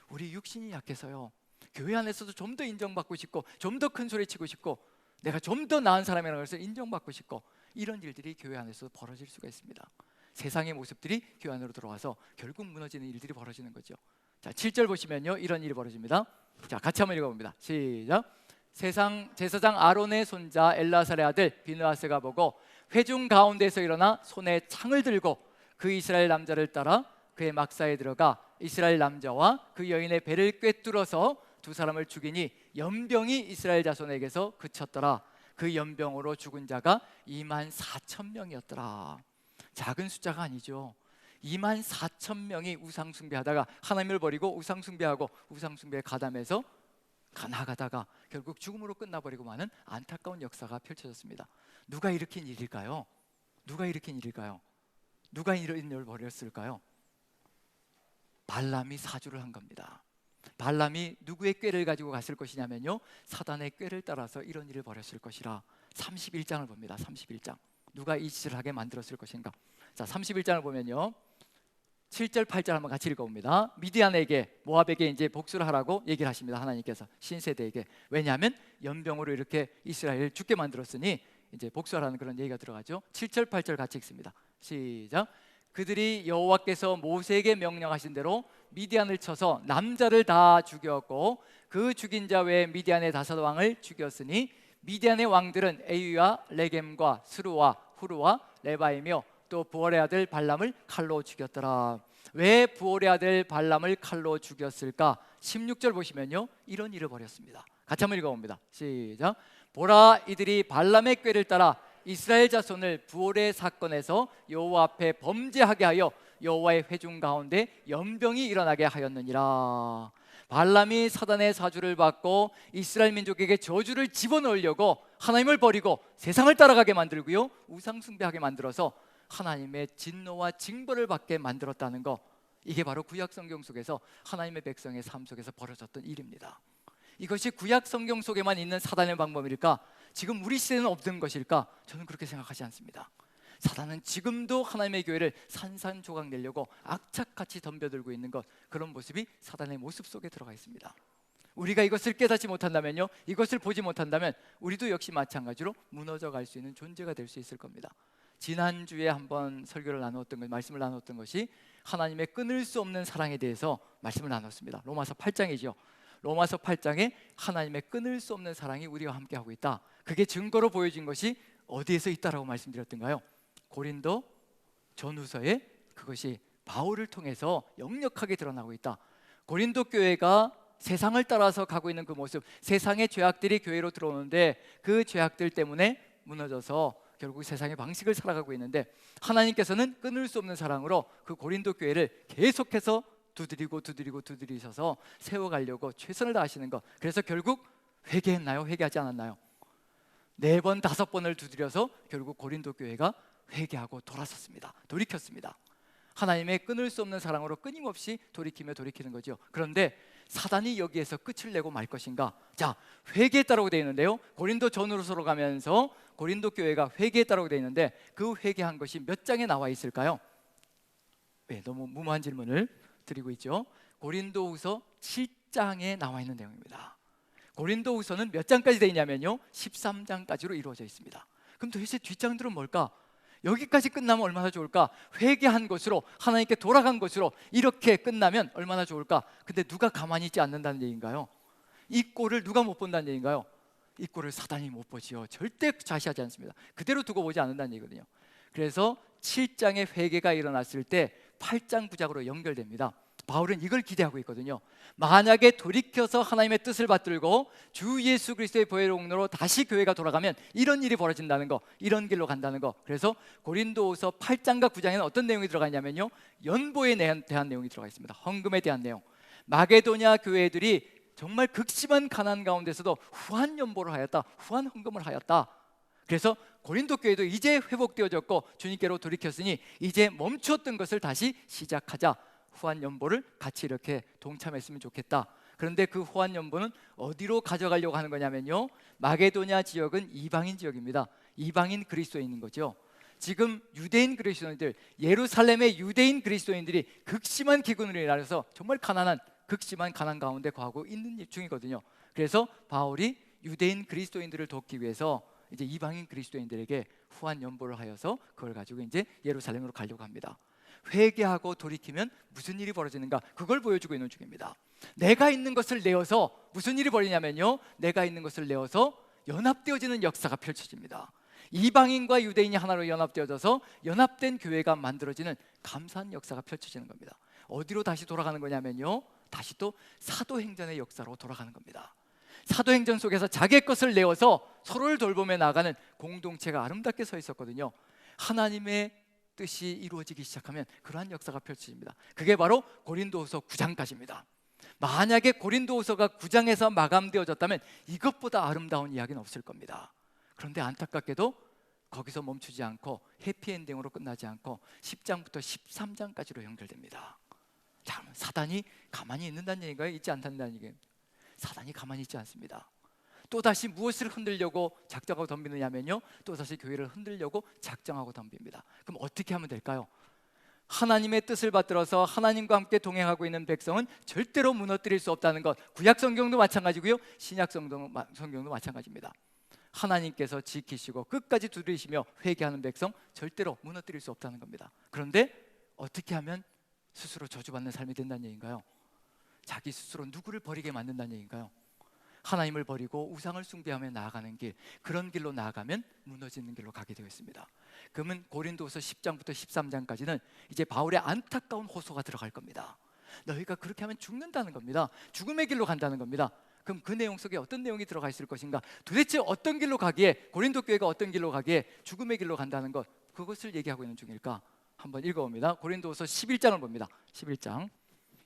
우리 육신이 약해서요, 교회 안에서도 좀 더 인정받고 싶고 좀 더 큰 소리 치고 싶고 내가 좀 더 나은 사람이라는 것을 인정받고 싶고, 이런 일들이 교회 안에서 벌어질 수가 있습니다. 세상의 모습들이 교회 안으로 들어와서 결국 무너지는 일들이 벌어지는 거죠. 자, 7절 보시면요 이런 일이 벌어집니다. 자, 같이 한번 읽어봅니다. 시작. 제사장 아론의 손자 엘라살의 아들 비느하스가 보고 회중 가운데서 일어나 손에 창을 들고 그 이스라엘 남자를 따라 그의 막사에 들어가 이스라엘 남자와 그 여인의 배를 꿰뚫어서 두 사람을 죽이니 연병이 이스라엘 자손에게서 그쳤더라. 그 연병으로 죽은 자가 24,000명이었더라. 작은 숫자가 아니죠. 24,000명이 우상 숭배하다가 하나님을 버리고 우상 숭배하고 우상 숭배에 가담해서 나가다가 결국 죽음으로 끝나버리고 마는 안타까운 역사가 펼쳐졌습니다. 누가 일으킨 일일까요? 누가 일으킨 일일까요? 누가 이런 일을 벌였을까요? 발람이 사주를 한 겁니다. 발람이 누구의 꾀를 가지고 갔을 것이냐면요, 사단의 꾀를 따라서 이런 일을 벌였을 것이라. 31장을 봅니다. 31장. 누가 이 짓을 하게 만들었을 것인가? 자, 31장을 보면요 7절 8절 한번 같이 읽어봅니다. 미디안에게, 모압에게 이제 복수를 하라고 얘기를 하십니다. 하나님께서 신세대에게. 왜냐하면 연병으로 이렇게 이스라엘을 죽게 만들었으니 이제 복수하라는 그런 얘기가 들어가죠. 7절 8절 같이 읽습니다. 시작. 그들이 여호와께서 모세에게 명령하신 대로 미디안을 쳐서 남자를 다 죽였고 그 죽인 자 외에 미디안의 5왕을 죽였으니 미디안의 왕들은 에위와 레겜과 스루와 후루와 레바이며 또 부올의 아들 발람을 칼로 죽였더라. 왜 부올의 아들 발람을 칼로 죽였을까? 16절 보시면요 이런 일을 벌였습니다. 같이 한번 읽어봅니다. 시작. 보라, 이들이 발람의 꾀를 따라 이스라엘 자손을 부올의 사건에서 여호와 앞에 범죄하게 하여 여호와의 회중 가운데 연병이 일어나게 하였느니라. 발람이 사단의 사주를 받고 이스라엘 민족에게 저주를 집어넣으려고 하나님을 버리고 세상을 따라가게 만들고요, 우상 숭배하게 만들어서 하나님의 진노와 징벌을 받게 만들었다는 거, 이게 바로 구약 성경 속에서 하나님의 백성의 삶 속에서 벌어졌던 일입니다. 이것이 구약 성경 속에만 있는 사단의 방법일까? 지금 우리 시대는 없는 것일까? 저는 그렇게 생각하지 않습니다. 사단은 지금도 하나님의 교회를 산산조각 내려고 악착같이 덤벼들고 있는 것, 그런 모습이 사단의 모습 속에 들어가 있습니다. 우리가 이것을 깨닫지 못한다면요, 이것을 보지 못한다면 우리도 역시 마찬가지로 무너져 갈 수 있는 존재가 될 수 있을 겁니다. 지난주에 한번 설교를 나누었던 것, 말씀을 나누었던 것이 하나님의 끊을 수 없는 사랑에 대해서 말씀을 나눴습니다. 로마서 8장이죠. 로마서 8장에 하나님의 끊을 수 없는 사랑이 우리와 함께하고 있다. 그게 증거로 보여진 것이 어디에서 있다라고 말씀드렸던가요? 고린도 전후서에 그것이 바울을 통해서 역력하게 드러나고 있다. 고린도 교회가 세상을 따라서 가고 있는 그 모습, 세상의 죄악들이 교회로 들어오는데 그 죄악들 때문에 무너져서 결국 세상의 방식을 살아가고 있는데, 하나님께서는 끊을 수 없는 사랑으로 그 고린도 교회를 계속해서 두드리셔서 세워가려고 최선을 다하시는 것. 그래서 결국 회개했나요? 회개하지 않았나요? 4번, 5번을 두드려서 결국 고린도 교회가 회개하고 돌아섰습니다. 돌이켰습니다. 하나님의 끊을 수 없는 사랑으로 끊임없이 돌이키는 거죠. 그런데 사단이 여기에서 끝을 내고 말 것인가? 자, 회개했다라고 되어 있는데요, 고린도 전후로서로 가면서 고린도 교회가 회개했다라고 되어 있는데 그 회개한 것이 몇 장에 나와 있을까요? 네, 너무 무모한 질문을 드리고 있죠. 고린도후서 7장에 나와 있는 내용입니다. 고린도후서는 몇 장까지 되어 있냐면요, 13장까지로 이루어져 있습니다. 그럼 도대체 뒷장들은 뭘까? 여기까지 끝나면 얼마나 좋을까? 회개한 것으로, 하나님께 돌아간 것으로 이렇게 끝나면 얼마나 좋을까? 근데 누가 가만히 있지 않는다는 얘기인가요? 이 꼴을 누가 못 본다는 얘기인가요? 이 꼴을 사단이 못 보지요. 절대 좌시하지 않습니다. 그대로 두고 보지 않는다는 얘기거든요. 그래서 7장의 회개가 일어났을 때 8장 구작으로 연결됩니다. 바울은 이걸 기대하고 있거든요. 만약에 돌이켜서 하나님의 뜻을 받들고 주 예수 그리스도의 보혈의 공로로 다시 교회가 돌아가면 이런 일이 벌어진다는 거, 이런 길로 간다는 거. 그래서 고린도후서 8장과 9장에는 어떤 내용이 들어가 있냐면요, 연보에 대한 내용이 들어가 있습니다. 헌금에 대한 내용. 마게도냐 교회들이 정말 극심한 가난 가운데서도 후한 연보를 하였다, 후한 헌금을 하였다. 그래서 고린도 교회도 이제 회복되어졌고 주님께로 돌이켰으니 이제 멈췄던 것을 다시 시작하자, 후한 연보를 같이 이렇게 동참했으면 좋겠다. 그런데 그 후한 연보는 어디로 가져가려고 하는 거냐면요, 마게도냐 지역은 이방인 지역입니다. 이방인 그리스도인인 거죠. 지금 유대인 그리스도인들, 예루살렘의 유대인 그리스도인들이 극심한 기근으로 인하여서 정말 가난한, 극심한 가난 가운데 거하고 있는 중이거든요. 그래서 바울이 유대인 그리스도인들을 돕기 위해서 이제 이방인 그리스도인들에게 후한 연보를 하여서 그걸 가지고 이제 예루살렘으로 가려고 합니다. 회개하고 돌이키면 무슨 일이 벌어지는가, 그걸 보여주고 있는 중입니다. 내가 있는 것을 내어서 무슨 일이 벌이냐면요, 내가 있는 것을 내어서 연합되어지는 역사가 펼쳐집니다. 이방인과 유대인이 하나로 연합되어져서 연합된 교회가 만들어지는 감사한 역사가 펼쳐지는 겁니다. 어디로 다시 돌아가는 거냐면요, 다시 또 사도행전의 역사로 돌아가는 겁니다. 사도행전 속에서 자기의 것을 내어서 서로를 돌보며 나가는 공동체가 아름답게 서 있었거든요. 하나님의 뜻이 이루어지기 시작하면 그러한 역사가 펼쳐집니다. 그게 바로 고린도후서 9장까지입니다. 만약에 고린도후서가 9장에서 마감되어졌다면 이것보다 아름다운 이야기는 없을 겁니다. 그런데 안타깝게도 거기서 멈추지 않고 해피엔딩으로 끝나지 않고 10장부터 13장까지로 연결됩니다. 자, 사단이 가만히 있는다는 얘기인가요? 있지 않다는 얘기예요? 사단이 가만히 있지 않습니다. 또다시 무엇을 흔들려고 작정하고 덤비느냐면요, 또다시 교회를 흔들려고 작정하고 덤빕니다. 그럼 어떻게 하면 될까요? 하나님의 뜻을 받들어서 하나님과 함께 동행하고 있는 백성은 절대로 무너뜨릴 수 없다는 것, 구약 성경도 마찬가지고요, 신약 성경도 마찬가지입니다. 하나님께서 지키시고 끝까지 두드리시며 회개하는 백성 절대로 무너뜨릴 수 없다는 겁니다. 그런데 어떻게 하면 스스로 저주받는 삶이 된다는 얘기인가요? 자기 스스로 누구를 버리게 만든다는 얘기인가요? 하나님을 버리고 우상을 숭배하며 나아가는 길, 그런 길로 나아가면 무너지는 길로 가게 되어 있습니다. 그러면 고린도후서 10장부터 13장까지는 이제 바울의 안타까운 호소가 들어갈 겁니다. 너희가 그렇게 하면 죽는다는 겁니다. 죽음의 길로 간다는 겁니다. 그럼 그 내용 속에 어떤 내용이 들어가 있을 것인가? 도대체 어떤 길로 가기에, 고린도 교회가 어떤 길로 가기에 죽음의 길로 간다는 것, 그것을 얘기하고 있는 중일까? 한번 읽어봅니다. 고린도후서 11장을 봅니다. 11장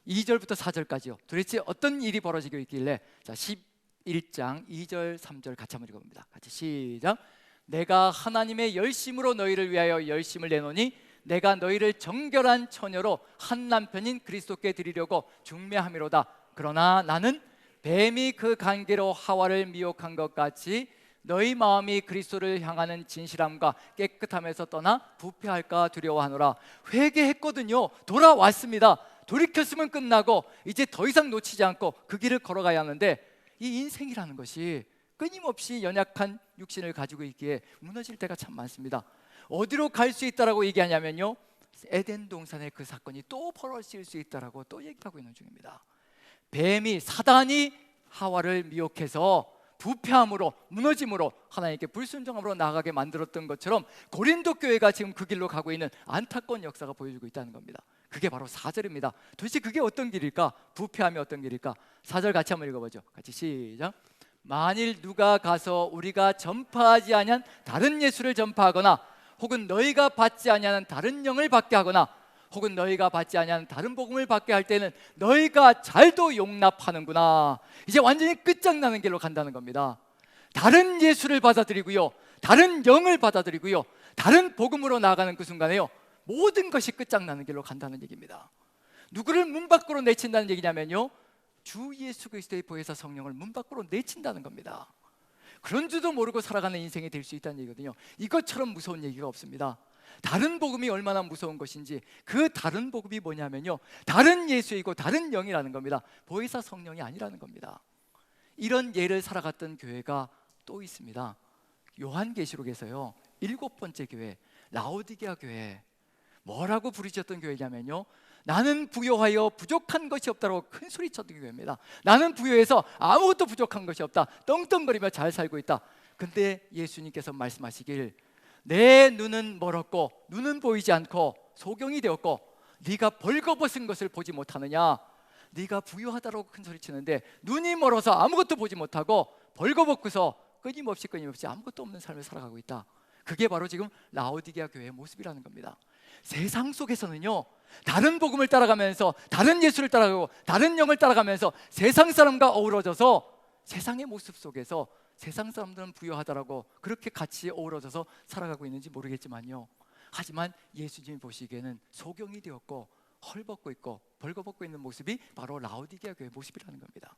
2절부터 4절까지요. 도대체 어떤 일이 벌어지고 있길래, 자, 11장 2절 3절 같이 한번 읽어봅니다. 같이 시작. 내가 하나님의 열심으로 너희를 위하여 열심을 내노니 내가 너희를 정결한 처녀로 한 남편인 그리스도께 드리려고 중매함이로다. 그러나 나는 뱀이 그 관계로 하와를 미혹한 것 같이 너희 마음이 그리스도를 향하는 진실함과 깨끗함에서 떠나 부패할까 두려워하노라. 회개했거든요. 돌아왔습니다. 돌이켰으면 끝나고 이제 더 이상 놓치지 않고 그 길을 걸어가야 하는데, 이 인생이라는 것이 끊임없이 연약한 육신을 가지고 있기에 무너질 때가 참 많습니다. 어디로 갈 수 있다라고 얘기하냐면요, 에덴 동산의 그 사건이 또 벌어질 수 있다라고 또 얘기하고 있는 중입니다. 뱀이, 사단이 하와를 미혹해서 부패함으로, 무너짐으로 하나님께 불순종함으로 나아가게 만들었던 것처럼 고린도 교회가 지금 그 길로 가고 있는 안타까운 역사가 보여주고 있다는 겁니다. 그게 바로 4절입니다. 도대체 그게 어떤 길일까? 부패함이 어떤 길일까? 4절 같이 한번 읽어보죠. 같이 시작. 만일 누가 가서 우리가 전파하지 아니한 다른 예수를 전파하거나 혹은 너희가 받지 아니하는 다른 영을 받게 하거나 혹은 너희가 받지 아니하는 다른 복음을 받게 할 때는 너희가 잘도 용납하는구나. 이제 완전히 끝장나는 길로 간다는 겁니다. 다른 예수를 받아들이고요, 다른 영을 받아들이고요, 다른 복음으로 나아가는 그 순간에요, 모든 것이 끝장나는 길로 간다는 얘기입니다. 누구를 문 밖으로 내친다는 얘기냐면요, 주 예수 그리스도의 보혜사 성령을 문 밖으로 내친다는 겁니다. 그런 줄도 모르고 살아가는 인생이 될 수 있다는 얘기거든요. 이것처럼 무서운 얘기가 없습니다. 다른 복음이 얼마나 무서운 것인지, 그 다른 복음이 뭐냐면요, 다른 예수이고 다른 영이라는 겁니다. 보혜사 성령이 아니라는 겁니다. 이런 예를 살아갔던 교회가 또 있습니다. 요한계시록에서요, 7번째 교회, 라오디게아 교회, 뭐라고 부르셨던 교회냐면요, 나는 부요하여 부족한 것이 없다고 큰 소리 쳤던 교회입니다. 나는 부요해서 아무것도 부족한 것이 없다, 떵떵거리며 잘 살고 있다. 근데 예수님께서 말씀하시길, 내 눈은 멀었고 눈은 보이지 않고 소경이 되었고 네가 벌거벗은 것을 보지 못하느냐. 네가 부유하다라고 큰 소리 치는데 눈이 멀어서 아무것도 보지 못하고 벌거벗고서 끊임없이 아무것도 없는 삶을 살아가고 있다. 그게 바로 지금 라오디게아 교회의 모습이라는 겁니다. 세상 속에서는요, 다른 복음을 따라가면서 다른 예수를 따라가고 다른 영을 따라가면서 세상 사람과 어우러져서 세상의 모습 속에서 세상 사람들은 부유하다라고 그렇게 같이 어우러져서 살아가고 있는지 모르겠지만요, 하지만 예수님이 보시기에는 소경이 되었고 헐벗고 있고 벌거벗고 있는 모습이 바로 라오디게아 교회의 모습이라는 겁니다.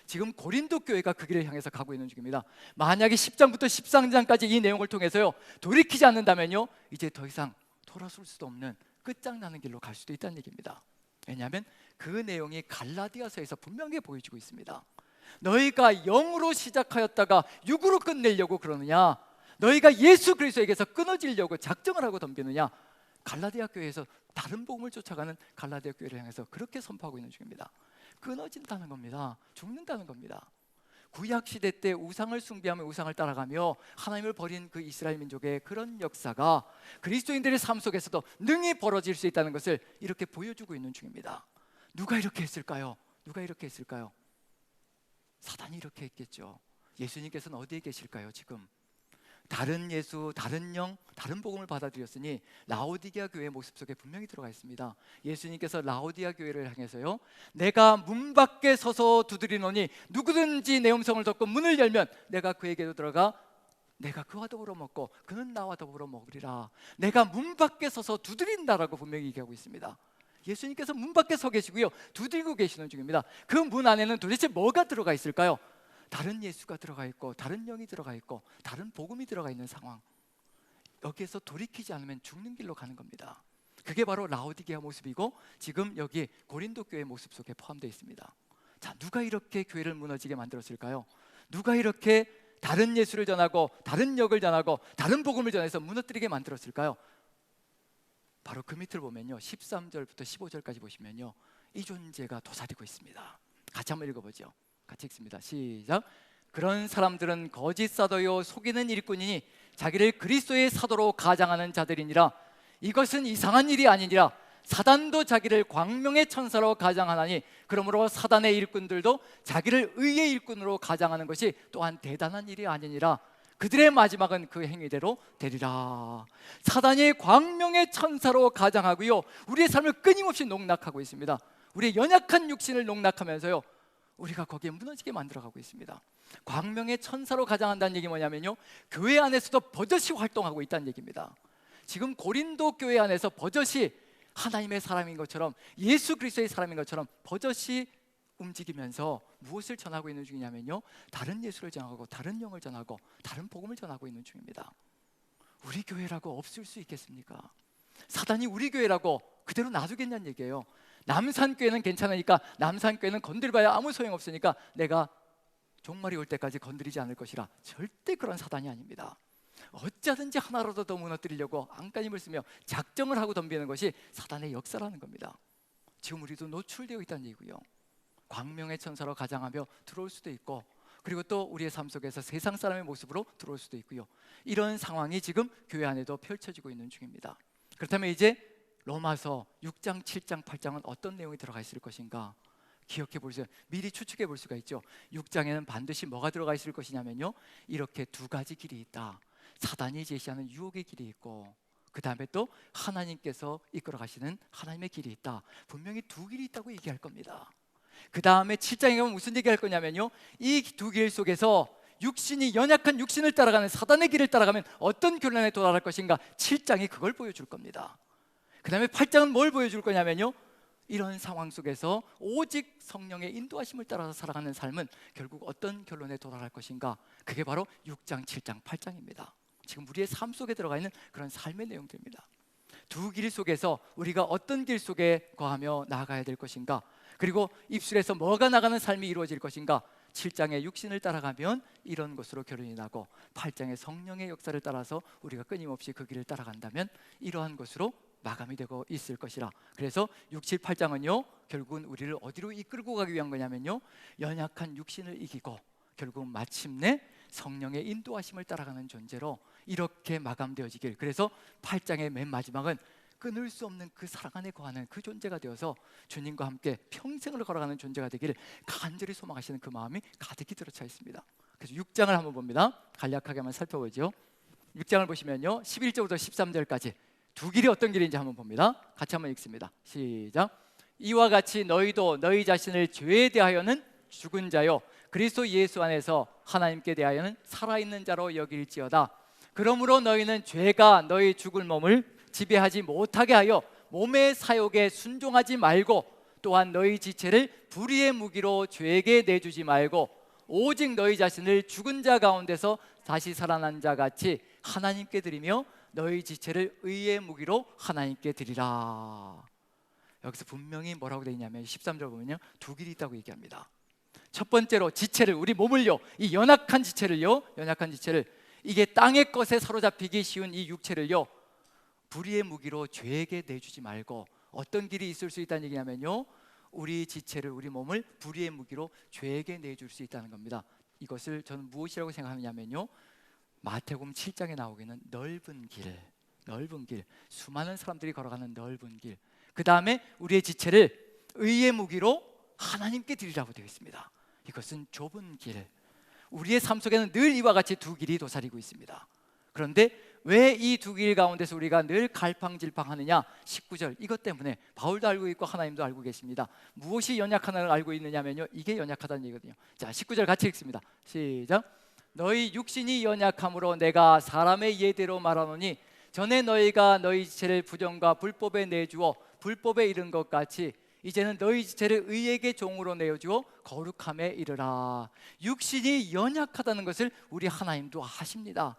지금 고린도 교회가 그 길을 향해서 가고 있는 중입니다. 만약에 10장부터 13장까지 이 내용을 통해서요, 돌이키지 않는다면요, 이제 더 이상 돌아설 수도 없는 끝장나는 길로 갈 수도 있다는 얘기입니다. 왜냐하면 그 내용이 갈라디아서에서 분명히 보여지고 있습니다. 너희가 영으로 시작하였다가 육으로 끝내려고 그러느냐, 너희가 예수 그리스도에게서 끊어지려고 작정을 하고 덤비느냐. 갈라디아 교회에서 다른 복음을 쫓아가는 갈라디아 교회를 향해서 그렇게 선포하고 있는 중입니다. 끊어진다는 겁니다. 죽는다는 겁니다. 구약 시대 때 우상을 숭배하며 우상을 따라가며 하나님을 버린 그 이스라엘 민족의 그런 역사가 그리스도인들의 삶 속에서도 능히 벌어질 수 있다는 것을 이렇게 보여주고 있는 중입니다. 누가 이렇게 했을까요? 누가 이렇게 했을까요? 사단이 이렇게 했겠죠. 예수님께서는 어디에 계실까요? 지금 다른 예수, 다른 영, 다른 복음을 받아들였으니 라오디게아 교회의 모습 속에 분명히 들어가 있습니다. 예수님께서 라오디게아 교회를 향해서요, 내가 문 밖에 서서 두드리노니 누구든지 내 음성을 듣고 문을 열면 내가 그에게로 들어가 내가 그와 더불어 먹고 그는 나와 더불어 먹으리라. 내가 문 밖에 서서 두드린다라고 분명히 얘기하고 있습니다. 예수님께서 문 밖에 서 계시고요, 두드리고 계시는 중입니다. 그 문 안에는 도대체 뭐가 들어가 있을까요? 다른 예수가 들어가 있고 다른 영이 들어가 있고 다른 복음이 들어가 있는 상황. 여기에서 돌이키지 않으면 죽는 길로 가는 겁니다. 그게 바로 라오디게아 모습이고 지금 여기 고린도 교회 모습 속에 포함되어 있습니다. 자, 누가 이렇게 교회를 무너지게 만들었을까요? 누가 이렇게 다른 예수를 전하고 다른 역을 전하고 다른 복음을 전해서 무너뜨리게 만들었을까요? 바로 그 밑을 보면요, 13절부터 15절까지 보시면요, 이 존재가 도사리고 있습니다. 같이 한번 읽어보죠. 같이 읽습니다. 시작. 그런 사람들은 거짓 사도요 속이는 일꾼이니 자기를 그리스도의 사도로 가장하는 자들이니라. 이것은 이상한 일이 아니니라. 사단도 자기를 광명의 천사로 가장하나니 그러므로 사단의 일꾼들도 자기를 의의 일꾼으로 가장하는 것이 또한 대단한 일이 아니니라. 그들의 마지막은 그 행위대로 되리라. 사단이 광명의 천사로 가장하고요, 우리의 삶을 끊임없이 농락하고 있습니다. 우리의 연약한 육신을 농락하면서요, 우리가 거기에 무너지게 만들어가고 있습니다. 광명의 천사로 가장한다는 얘기 뭐냐면요, 교회 안에서도 버젓이 활동하고 있다는 얘기입니다. 지금 고린도 교회 안에서 버젓이 하나님의 사람인 것처럼 예수 그리스도의 사람인 것처럼 버젓이 움직이면서 무엇을 전하고 있는 중이냐면요, 다른 예수를 전하고 다른 영을 전하고 다른 복음을 전하고 있는 중입니다. 우리 교회라고 없을 수 있겠습니까? 사단이 우리 교회라고 그대로 놔두겠냐는 얘기예요. 남산교회는 괜찮으니까, 남산교회는 건드려봐야 아무 소용없으니까 내가 종말이 올 때까지 건드리지 않을 것이라. 절대 그런 사단이 아닙니다. 어쩌든지 하나라도 더 무너뜨리려고 안간힘을 쓰며 작정을 하고 덤비는 것이 사단의 역사라는 겁니다. 지금 우리도 노출되어 있다는 얘기고요, 광명의 천사로 가장하며 들어올 수도 있고, 그리고 또 우리의 삶 속에서 세상 사람의 모습으로 들어올 수도 있고요. 이런 상황이 지금 교회 안에도 펼쳐지고 있는 중입니다. 그렇다면 이제 로마서 6장, 7장, 8장은 어떤 내용이 들어가 있을 것인가 기억해 볼 수, 미리 추측해 볼 수가 있죠. 6장에는 반드시 뭐가 들어가 있을 것이냐면요, 이렇게 두 가지 길이 있다. 사단이 제시하는 유혹의 길이 있고, 그 다음에 또 하나님께서 이끌어 가시는 하나님의 길이 있다. 분명히 두 길이 있다고 얘기할 겁니다. 그 다음에 7장에 가면 무슨 얘기할 거냐면요, 이 두 길 속에서 육신이, 연약한 육신을 따라가는 사단의 길을 따라가면 어떤 결론에 도달할 것인가, 7장이 그걸 보여줄 겁니다. 그 다음에 8장은 뭘 보여줄 거냐면요, 이런 상황 속에서 오직 성령의 인도하심을 따라서 살아가는 삶은 결국 어떤 결론에 도달할 것인가, 그게 바로 6장, 7장, 8장입니다. 지금 우리의 삶 속에 들어가 있는 그런 삶의 내용들입니다. 두 길 속에서 우리가 어떤 길 속에 거하며 나아가야 될 것인가, 그리고 입술에서 뭐가 나가는 삶이 이루어질 것인가, 7장의 육신을 따라가면 이런 것으로 결론이 나고 8장의 성령의 역사를 따라서 우리가 끊임없이 그 길을 따라간다면 이러한 것으로 마감이 되고 있을 것이라. 그래서 6, 7, 8장은요 결국은 우리를 어디로 이끌고 가기 위한 거냐면요, 연약한 육신을 이기고 결국 마침내 성령의 인도하심을 따라가는 존재로 이렇게 마감되어지길. 그래서 8장의 맨 마지막은 끊을 수 없는 그 사랑 안에 거하는 그 존재가 되어서 주님과 함께 평생을 걸어가는 존재가 되기를 간절히 소망하시는 그 마음이 가득히 들어차 있습니다. 그래서 6장을 한번 봅니다. 간략하게 한번 살펴보죠. 6장을 보시면요 11절부터 13절까지 두 길이 어떤 길인지 한번 봅니다. 같이 한번 읽습니다. 시작. 이와 같이 너희도 너희 자신을 죄에 대하여는 죽은 자요 그리스도 예수 안에서 하나님께 대하여는 살아있는 자로 여길지어다. 그러므로 너희는 죄가 너희 죽을 몸을 지배하지 못하게 하여 몸의 사욕에 순종하지 말고, 또한 너희 지체를 불의의 무기로 죄에게 내주지 말고 오직 너희 자신을 죽은 자 가운데서 다시 살아난 자 같이 하나님께 드리며 너희 지체를 의의 무기로 하나님께 드리라. 여기서 분명히 뭐라고 되어 있냐면 13절 보면요 두 길이 있다고 얘기합니다. 첫 번째로 지체를, 우리 몸을요, 이 연약한 지체를요, 연약한 지체를, 이게 땅의 것에 사로잡히기 쉬운 이 육체를요 불의의 무기로 죄에게 내주지 말고, 어떤 길이 있을 수 있다는 얘기냐면요, 우리 지체를, 우리 몸을 불의의 무기로 죄에게 내줄 수 있다는 겁니다. 이것을 저는 무엇이라고 생각하냐면요, 마태복음 7장에 나오기는 넓은 길, 넓은 길, 수많은 사람들이 걸어가는 넓은 길, 그 다음에 우리의 지체를 의의 무기로 하나님께 드리라고 되어 있습니다. 이것은 좁은 길, 우리의 삶 속에는 늘 이와 같이 두 길이 도사리고 있습니다. 그런데 왜 이 두 길 가운데서 우리가 늘 갈팡질팡하느냐, 19절, 이것 때문에 바울도 알고 있고 하나님도 알고 계십니다. 무엇이 연약하다는 걸 알고 있느냐면요, 이게 연약하다는 얘기거든요. 자, 19절 같이 읽습니다. 시작. 너희 육신이 연약함으로 내가 사람의 예대로 말하노니 전에 너희가 너희 지체를 부정과 불법에 내주어 불법에 이른 것 같이 이제는 너희 지체를 의에게 종으로 내어주어 거룩함에 이르라. 육신이 연약하다는 것을 우리 하나님도 아십니다.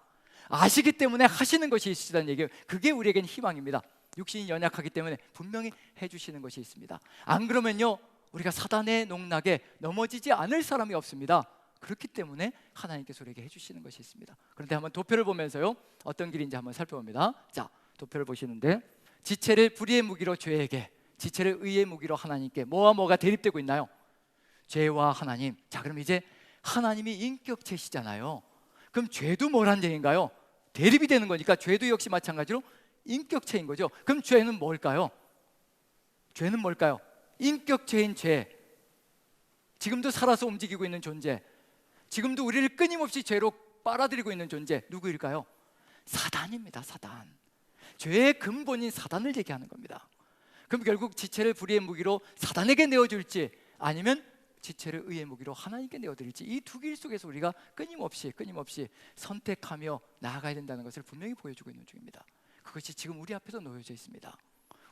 아시기 때문에 하시는 것이 있으시다는 얘기예요. 그게 우리에겐 희망입니다. 육신이 연약하기 때문에 분명히 해주시는 것이 있습니다. 안 그러면요 우리가 사단의 농락에 넘어지지 않을 사람이 없습니다. 그렇기 때문에 하나님께서 우리에게 해주시는 것이 있습니다. 그런데 한번 도표를 보면서요 어떤 길인지 한번 살펴봅니다. 자, 도표를 보시는데 지체를 불의의 무기로 죄에게, 지체를 의의 무기로 하나님께, 뭐와 뭐가 대립되고 있나요? 죄와 하나님. 자, 그럼 이제 하나님이 인격체시잖아요. 그럼 죄도 뭐란 얘기인가요? 대립이 되는 거니까 죄도 역시 마찬가지로 인격체인 거죠. 그럼 죄는 뭘까요? 죄는 뭘까요? 인격체인 죄, 지금도 살아서 움직이고 있는 존재, 지금도 우리를 끊임없이 죄로 빨아들이고 있는 존재, 누구일까요? 사단입니다. 사단. 죄의 근본인 사단을 얘기하는 겁니다. 그럼 결국 지체를 불의의 무기로 사단에게 내어줄지 아니면 지체를 의의 무기로 하나님께 내어드릴지, 이 두 길 속에서 우리가 끊임없이 선택하며 나아가야 된다는 것을 분명히 보여주고 있는 중입니다. 그것이 지금 우리 앞에도 놓여져 있습니다.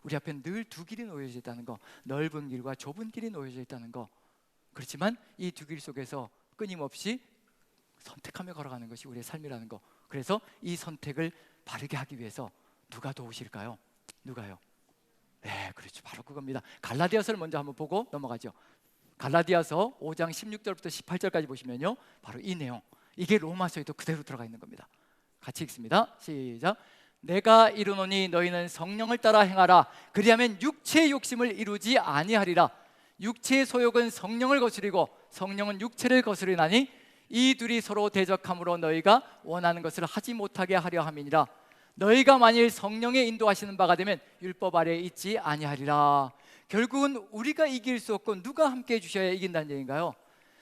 우리 앞에 늘 두 길이 놓여져 있다는 거, 넓은 길과 좁은 길이 놓여져 있다는 거. 그렇지만 이 두 길 속에서 끊임없이 선택하며 걸어가는 것이 우리의 삶이라는 거. 그래서 이 선택을 바르게 하기 위해서 누가 도우실까요? 누가요? 네, 그렇죠. 바로 그겁니다. 갈라디아서를 먼저 한번 보고 넘어가죠. 갈라디아서 5장 16절부터 18절까지 보시면요 바로 이 내용, 이게 로마서에도 그대로 들어가 있는 겁니다. 같이 읽습니다. 시작. 내가 이르노니 너희는 성령을 따라 행하라. 그리하면 육체의 욕심을 이루지 아니하리라. 육체의 소욕은 성령을 거스리고 성령은 육체를 거스리나니 이 둘이 서로 대적함으로 너희가 원하는 것을 하지 못하게 하려 함이니라. 너희가 만일 성령의 인도하시는 바가 되면 율법 아래에 있지 아니하리라. 결국은 우리가 이길 수 없고 누가 함께 해주셔야 이긴다는 얘기인가요?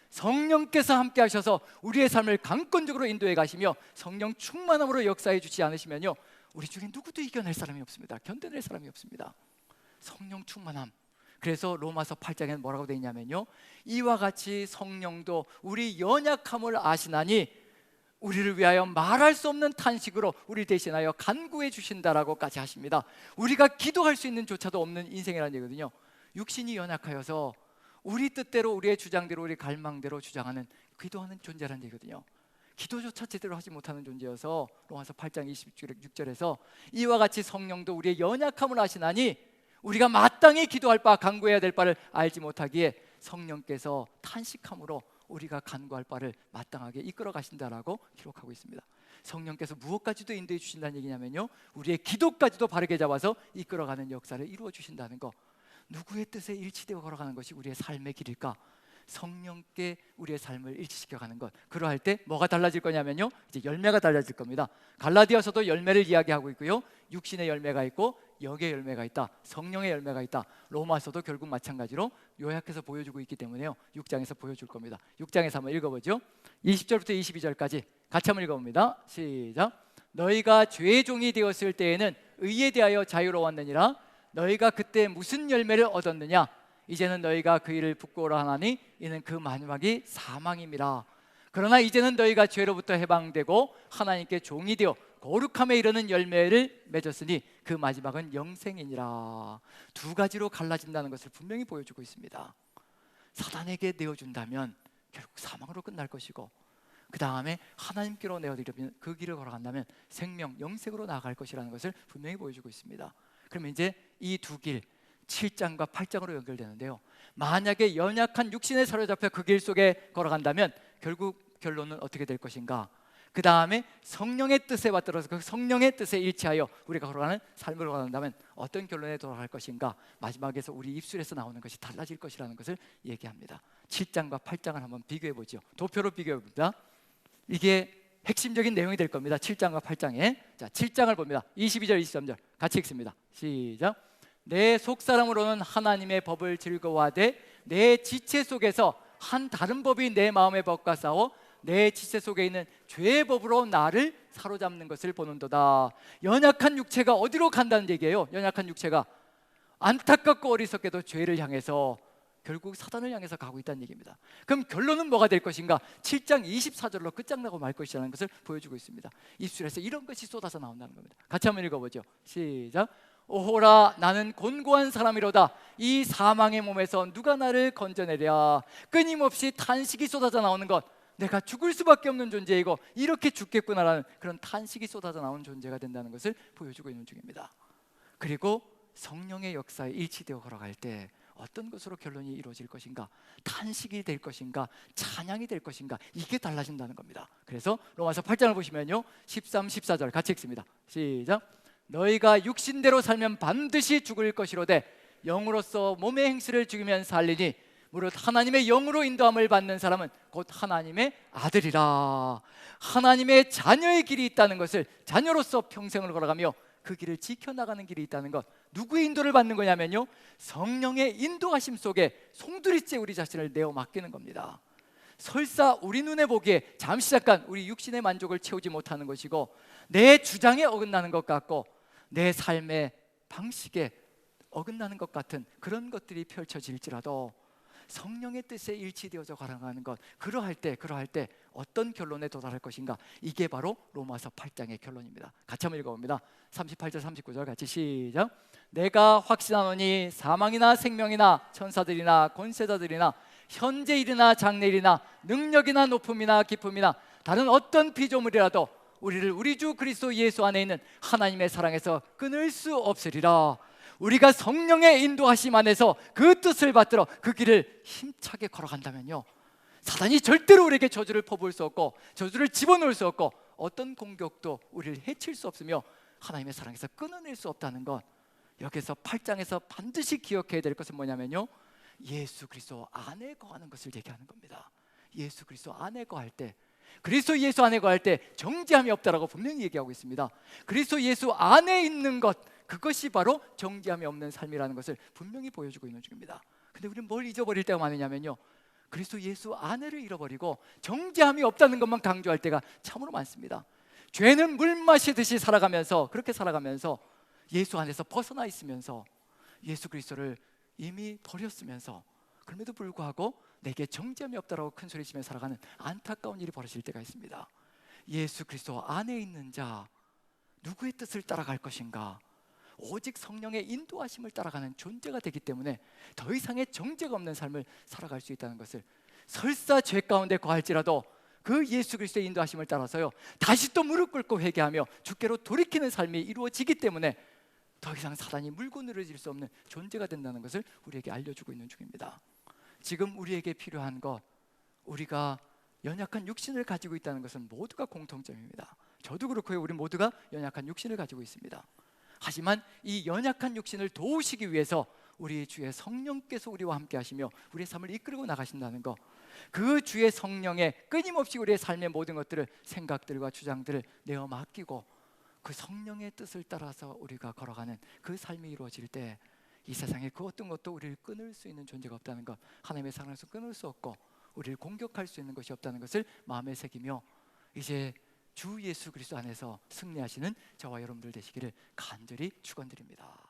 성령께서 함께 하셔서 우리의 삶을 강권적으로 인도해 가시며 성령 충만함으로 역사해 주지 않으시면요 우리 중에 누구도 이겨낼 사람이 없습니다. 견뎌낼 사람이 없습니다. 성령 충만함. 그래서 로마서 8장에는 뭐라고 되어 있냐면요, 이와 같이 성령도 우리 연약함을 아시나니 우리를 위하여 말할 수 없는 탄식으로 우리 대신하여 간구해 주신다라고까지 하십니다. 우리가 기도할 수 있는 조차도 없는 인생이라는 얘기거든요. 육신이 연약하여서 우리 뜻대로, 우리의 주장대로, 우리 갈망대로 주장하는, 기도하는 존재라는 얘기거든요. 기도조차 제대로 하지 못하는 존재여서 로마서 8장 26절에서 이와 같이 성령도 우리의 연약함을 아시나니 우리가 마땅히 기도할 바, 간구해야 될 바를 알지 못하기에 성령께서 탄식함으로 우리가 간구할 바를 마땅하게 이끌어 가신다라고 기록하고 있습니다. 성령께서 무엇까지도 인도해 주신다는 얘기냐면요, 우리의 기도까지도 바르게 잡아서 이끌어가는 역사를 이루어 주신다는 거. 누구의 뜻에 일치되어 걸어가는 것이 우리의 삶의 길일까? 성령께 우리의 삶을 일치시켜가는 것. 그러할 때 뭐가 달라질 거냐면요, 이제 열매가 달라질 겁니다. 갈라디아서도 열매를 이야기하고 있고요, 육신의 열매가 있고 영의 열매가 있다, 성령의 열매가 있다. 로마서도 결국 마찬가지로 요약해서 보여주고 있기 때문에요, 6장에서 보여줄 겁니다. 6장에서 한번 읽어보죠. 20절부터 22절까지 같이 한번 읽어봅니다. 시작. 너희가 죄의 종이 되었을 때에는 의에 대하여 자유로웠느니라. 너희가 그때 무슨 열매를 얻었느냐? 이제는 너희가 그 일을 부끄러워 하나니 이는 그 마지막이 사망임이라. 그러나 이제는 너희가 죄로부터 해방되고 하나님께 종이 되어 거룩함에 이르는 열매를 맺었으니 그 마지막은 영생이니라. 두 가지로 갈라진다는 것을 분명히 보여주고 있습니다. 사단에게 내어준다면 결국 사망으로 끝날 것이고, 그 다음에 하나님께로 내어드리면 그 길을 걸어간다면 생명, 영생으로 나아갈 것이라는 것을 분명히 보여주고 있습니다. 그러면 이제 이 두 길, 7장과 8장으로 연결되는데요, 만약에 연약한 육신에 사로잡혀 그 길 속에 걸어간다면 결국 결론은 어떻게 될 것인가? 그 다음에 성령의 뜻에 받들어서 그 성령의 뜻에 일치하여 우리가 걸어가는 삶을 걸어간다면 어떤 결론에 돌아갈 것인가? 마지막에서 우리 입술에서 나오는 것이 달라질 것이라는 것을 얘기합니다. 7장과 8장을 한번 비교해 보죠. 도표로 비교해 봅니다. 이게 핵심적인 내용이 될 겁니다. 7장과 8장에. 자, 7장을 봅니다. 22절 23절 같이 읽습니다. 시작. 내 속사람으로는 하나님의 법을 즐거워하되 내 지체 속에서 한 다른 법이 내 마음의 법과 싸워 내 지체 속에 있는 죄의 법으로 나를 사로잡는 것을 보는도다. 연약한 육체가 어디로 간다는 얘기예요. 연약한 육체가 안타깝고 어리석게도 죄를 향해서 결국 사단을 향해서 가고 있다는 얘기입니다. 그럼 결론은 뭐가 될 것인가? 7장 24절로 끝장나고 말 것이라는 것을 보여주고 있습니다. 입술에서 이런 것이 쏟아져 나온다는 겁니다. 같이 한번 읽어보죠. 시작. 오호라, 나는 곤고한 사람이로다. 이 사망의 몸에서 누가 나를 건져내랴. 끊임없이 탄식이 쏟아져 나오는 것, 내가 죽을 수밖에 없는 존재이고 이렇게 죽겠구나라는 그런 탄식이 쏟아져 나오는 존재가 된다는 것을 보여주고 있는 중입니다. 그리고 성령의 역사에 일치되어 걸어갈 때 어떤 것으로 결론이 이루어질 것인가? 탄식이 될 것인가? 찬양이 될 것인가? 이게 달라진다는 겁니다. 그래서 로마서 8장을 보시면요, 13, 14절 같이 읽습니다. 시작. 너희가 육신대로 살면 반드시 죽을 것이로되 영으로서 몸의 행실을 죽이면 살리니 무릇 하나님의 영으로 인도함을 받는 사람은 곧 하나님의 아들이라. 하나님의 자녀의 길이 있다는 것을, 자녀로서 평생을 걸어가며 그 길을 지켜나가는 길이 있다는 것, 누구의 인도를 받는 거냐면요, 성령의 인도하심 속에 송두리째 우리 자신을 내어 맡기는 겁니다. 설사 우리 눈에 보기에 잠시 잠깐 우리 육신의 만족을 채우지 못하는 것이고 내 주장에 어긋나는 것 같고 내 삶의 방식에 어긋나는 것 같은 그런 것들이 펼쳐질지라도 성령의 뜻에 일치되어져 가라가는 것, 그러할 때 어떤 결론에 도달할 것인가? 이게 바로 로마서 8장의 결론입니다. 같이 한번 읽어봅니다. 38절 39절 같이 시작. 내가 확신하노니 사망이나 생명이나 천사들이나 권세자들이나 현재 일이나 장래 일이나 능력이나 높음이나 깊음이나 다른 어떤 피조물이라도 우리를 우리 주 그리스도 예수 안에 있는 하나님의 사랑에서 끊을 수 없으리라. 우리가 성령의 인도하심 안에서 그 뜻을 받들어 그 길을 힘차게 걸어간다면요, 사단이 절대로 우리에게 저주를 퍼부을 수 없고 저주를 집어넣을 수 없고 어떤 공격도 우리를 해칠 수 없으며 하나님의 사랑에서 끊어낼 수 없다는 것, 여기서 8장에서 반드시 기억해야 될 것은 뭐냐면요, 예수 그리스도 안에 거하는 것을 얘기하는 겁니다. 예수 그리스도 안에 거할 때, 그리스도 예수 안에 거할 때 정죄함이 없다라고 분명히 얘기하고 있습니다. 그리스도 예수 안에 있는 것, 그것이 바로 정죄함이 없는 삶이라는 것을 분명히 보여주고 있는 중입니다. 근데 우리는 뭘 잊어버릴 때가 많으냐면요, 그리스도 예수 안에를 잃어버리고 정죄함이 없다는 것만 강조할 때가 참으로 많습니다. 죄는 물 마시듯이 살아가면서, 그렇게 살아가면서 예수 안에서 벗어나 있으면서 예수 그리스도를 이미 버렸으면서, 그럼에도 불구하고 내게 정죄함이 없다라고 큰 소리치며 살아가는 안타까운 일이 벌어질 때가 있습니다. 예수 그리스도 안에 있는 자, 누구의 뜻을 따라갈 것인가? 오직 성령의 인도하심을 따라가는 존재가 되기 때문에 더 이상의 정죄가 없는 삶을 살아갈 수 있다는 것을, 설사 죄 가운데 거할지라도 그 예수 그리스도의 인도하심을 따라서요, 다시 또 무릎 꿇고 회개하며 주께로 돌이키는 삶이 이루어지기 때문에 더 이상 사단이 물고 늘어질 수 없는 존재가 된다는 것을 우리에게 알려주고 있는 중입니다. 지금 우리에게 필요한 것, 우리가 연약한 육신을 가지고 있다는 것은 모두가 공통점입니다. 저도 그렇고요, 우리 모두가 연약한 육신을 가지고 있습니다. 하지만 이 연약한 육신을 도우시기 위해서 우리 주의 성령께서 우리와 함께 하시며 우리의 삶을 이끌고 나가신다는 것, 그 주의 성령에 끊임없이 우리의 삶의 모든 것들을, 생각들과 주장들을 내어 맡기고 그 성령의 뜻을 따라서 우리가 걸어가는 그 삶이 이루어질 때 이 세상에 그 어떤 것도 우리를 끊을 수 있는 존재가 없다는 것, 하나님의 사랑에서 끊을 수 없고 우리를 공격할 수 있는 것이 없다는 것을 마음에 새기며 이제 주 예수 그리스도 안에서 승리하시는 저와 여러분들 되시기를 간절히 축원드립니다.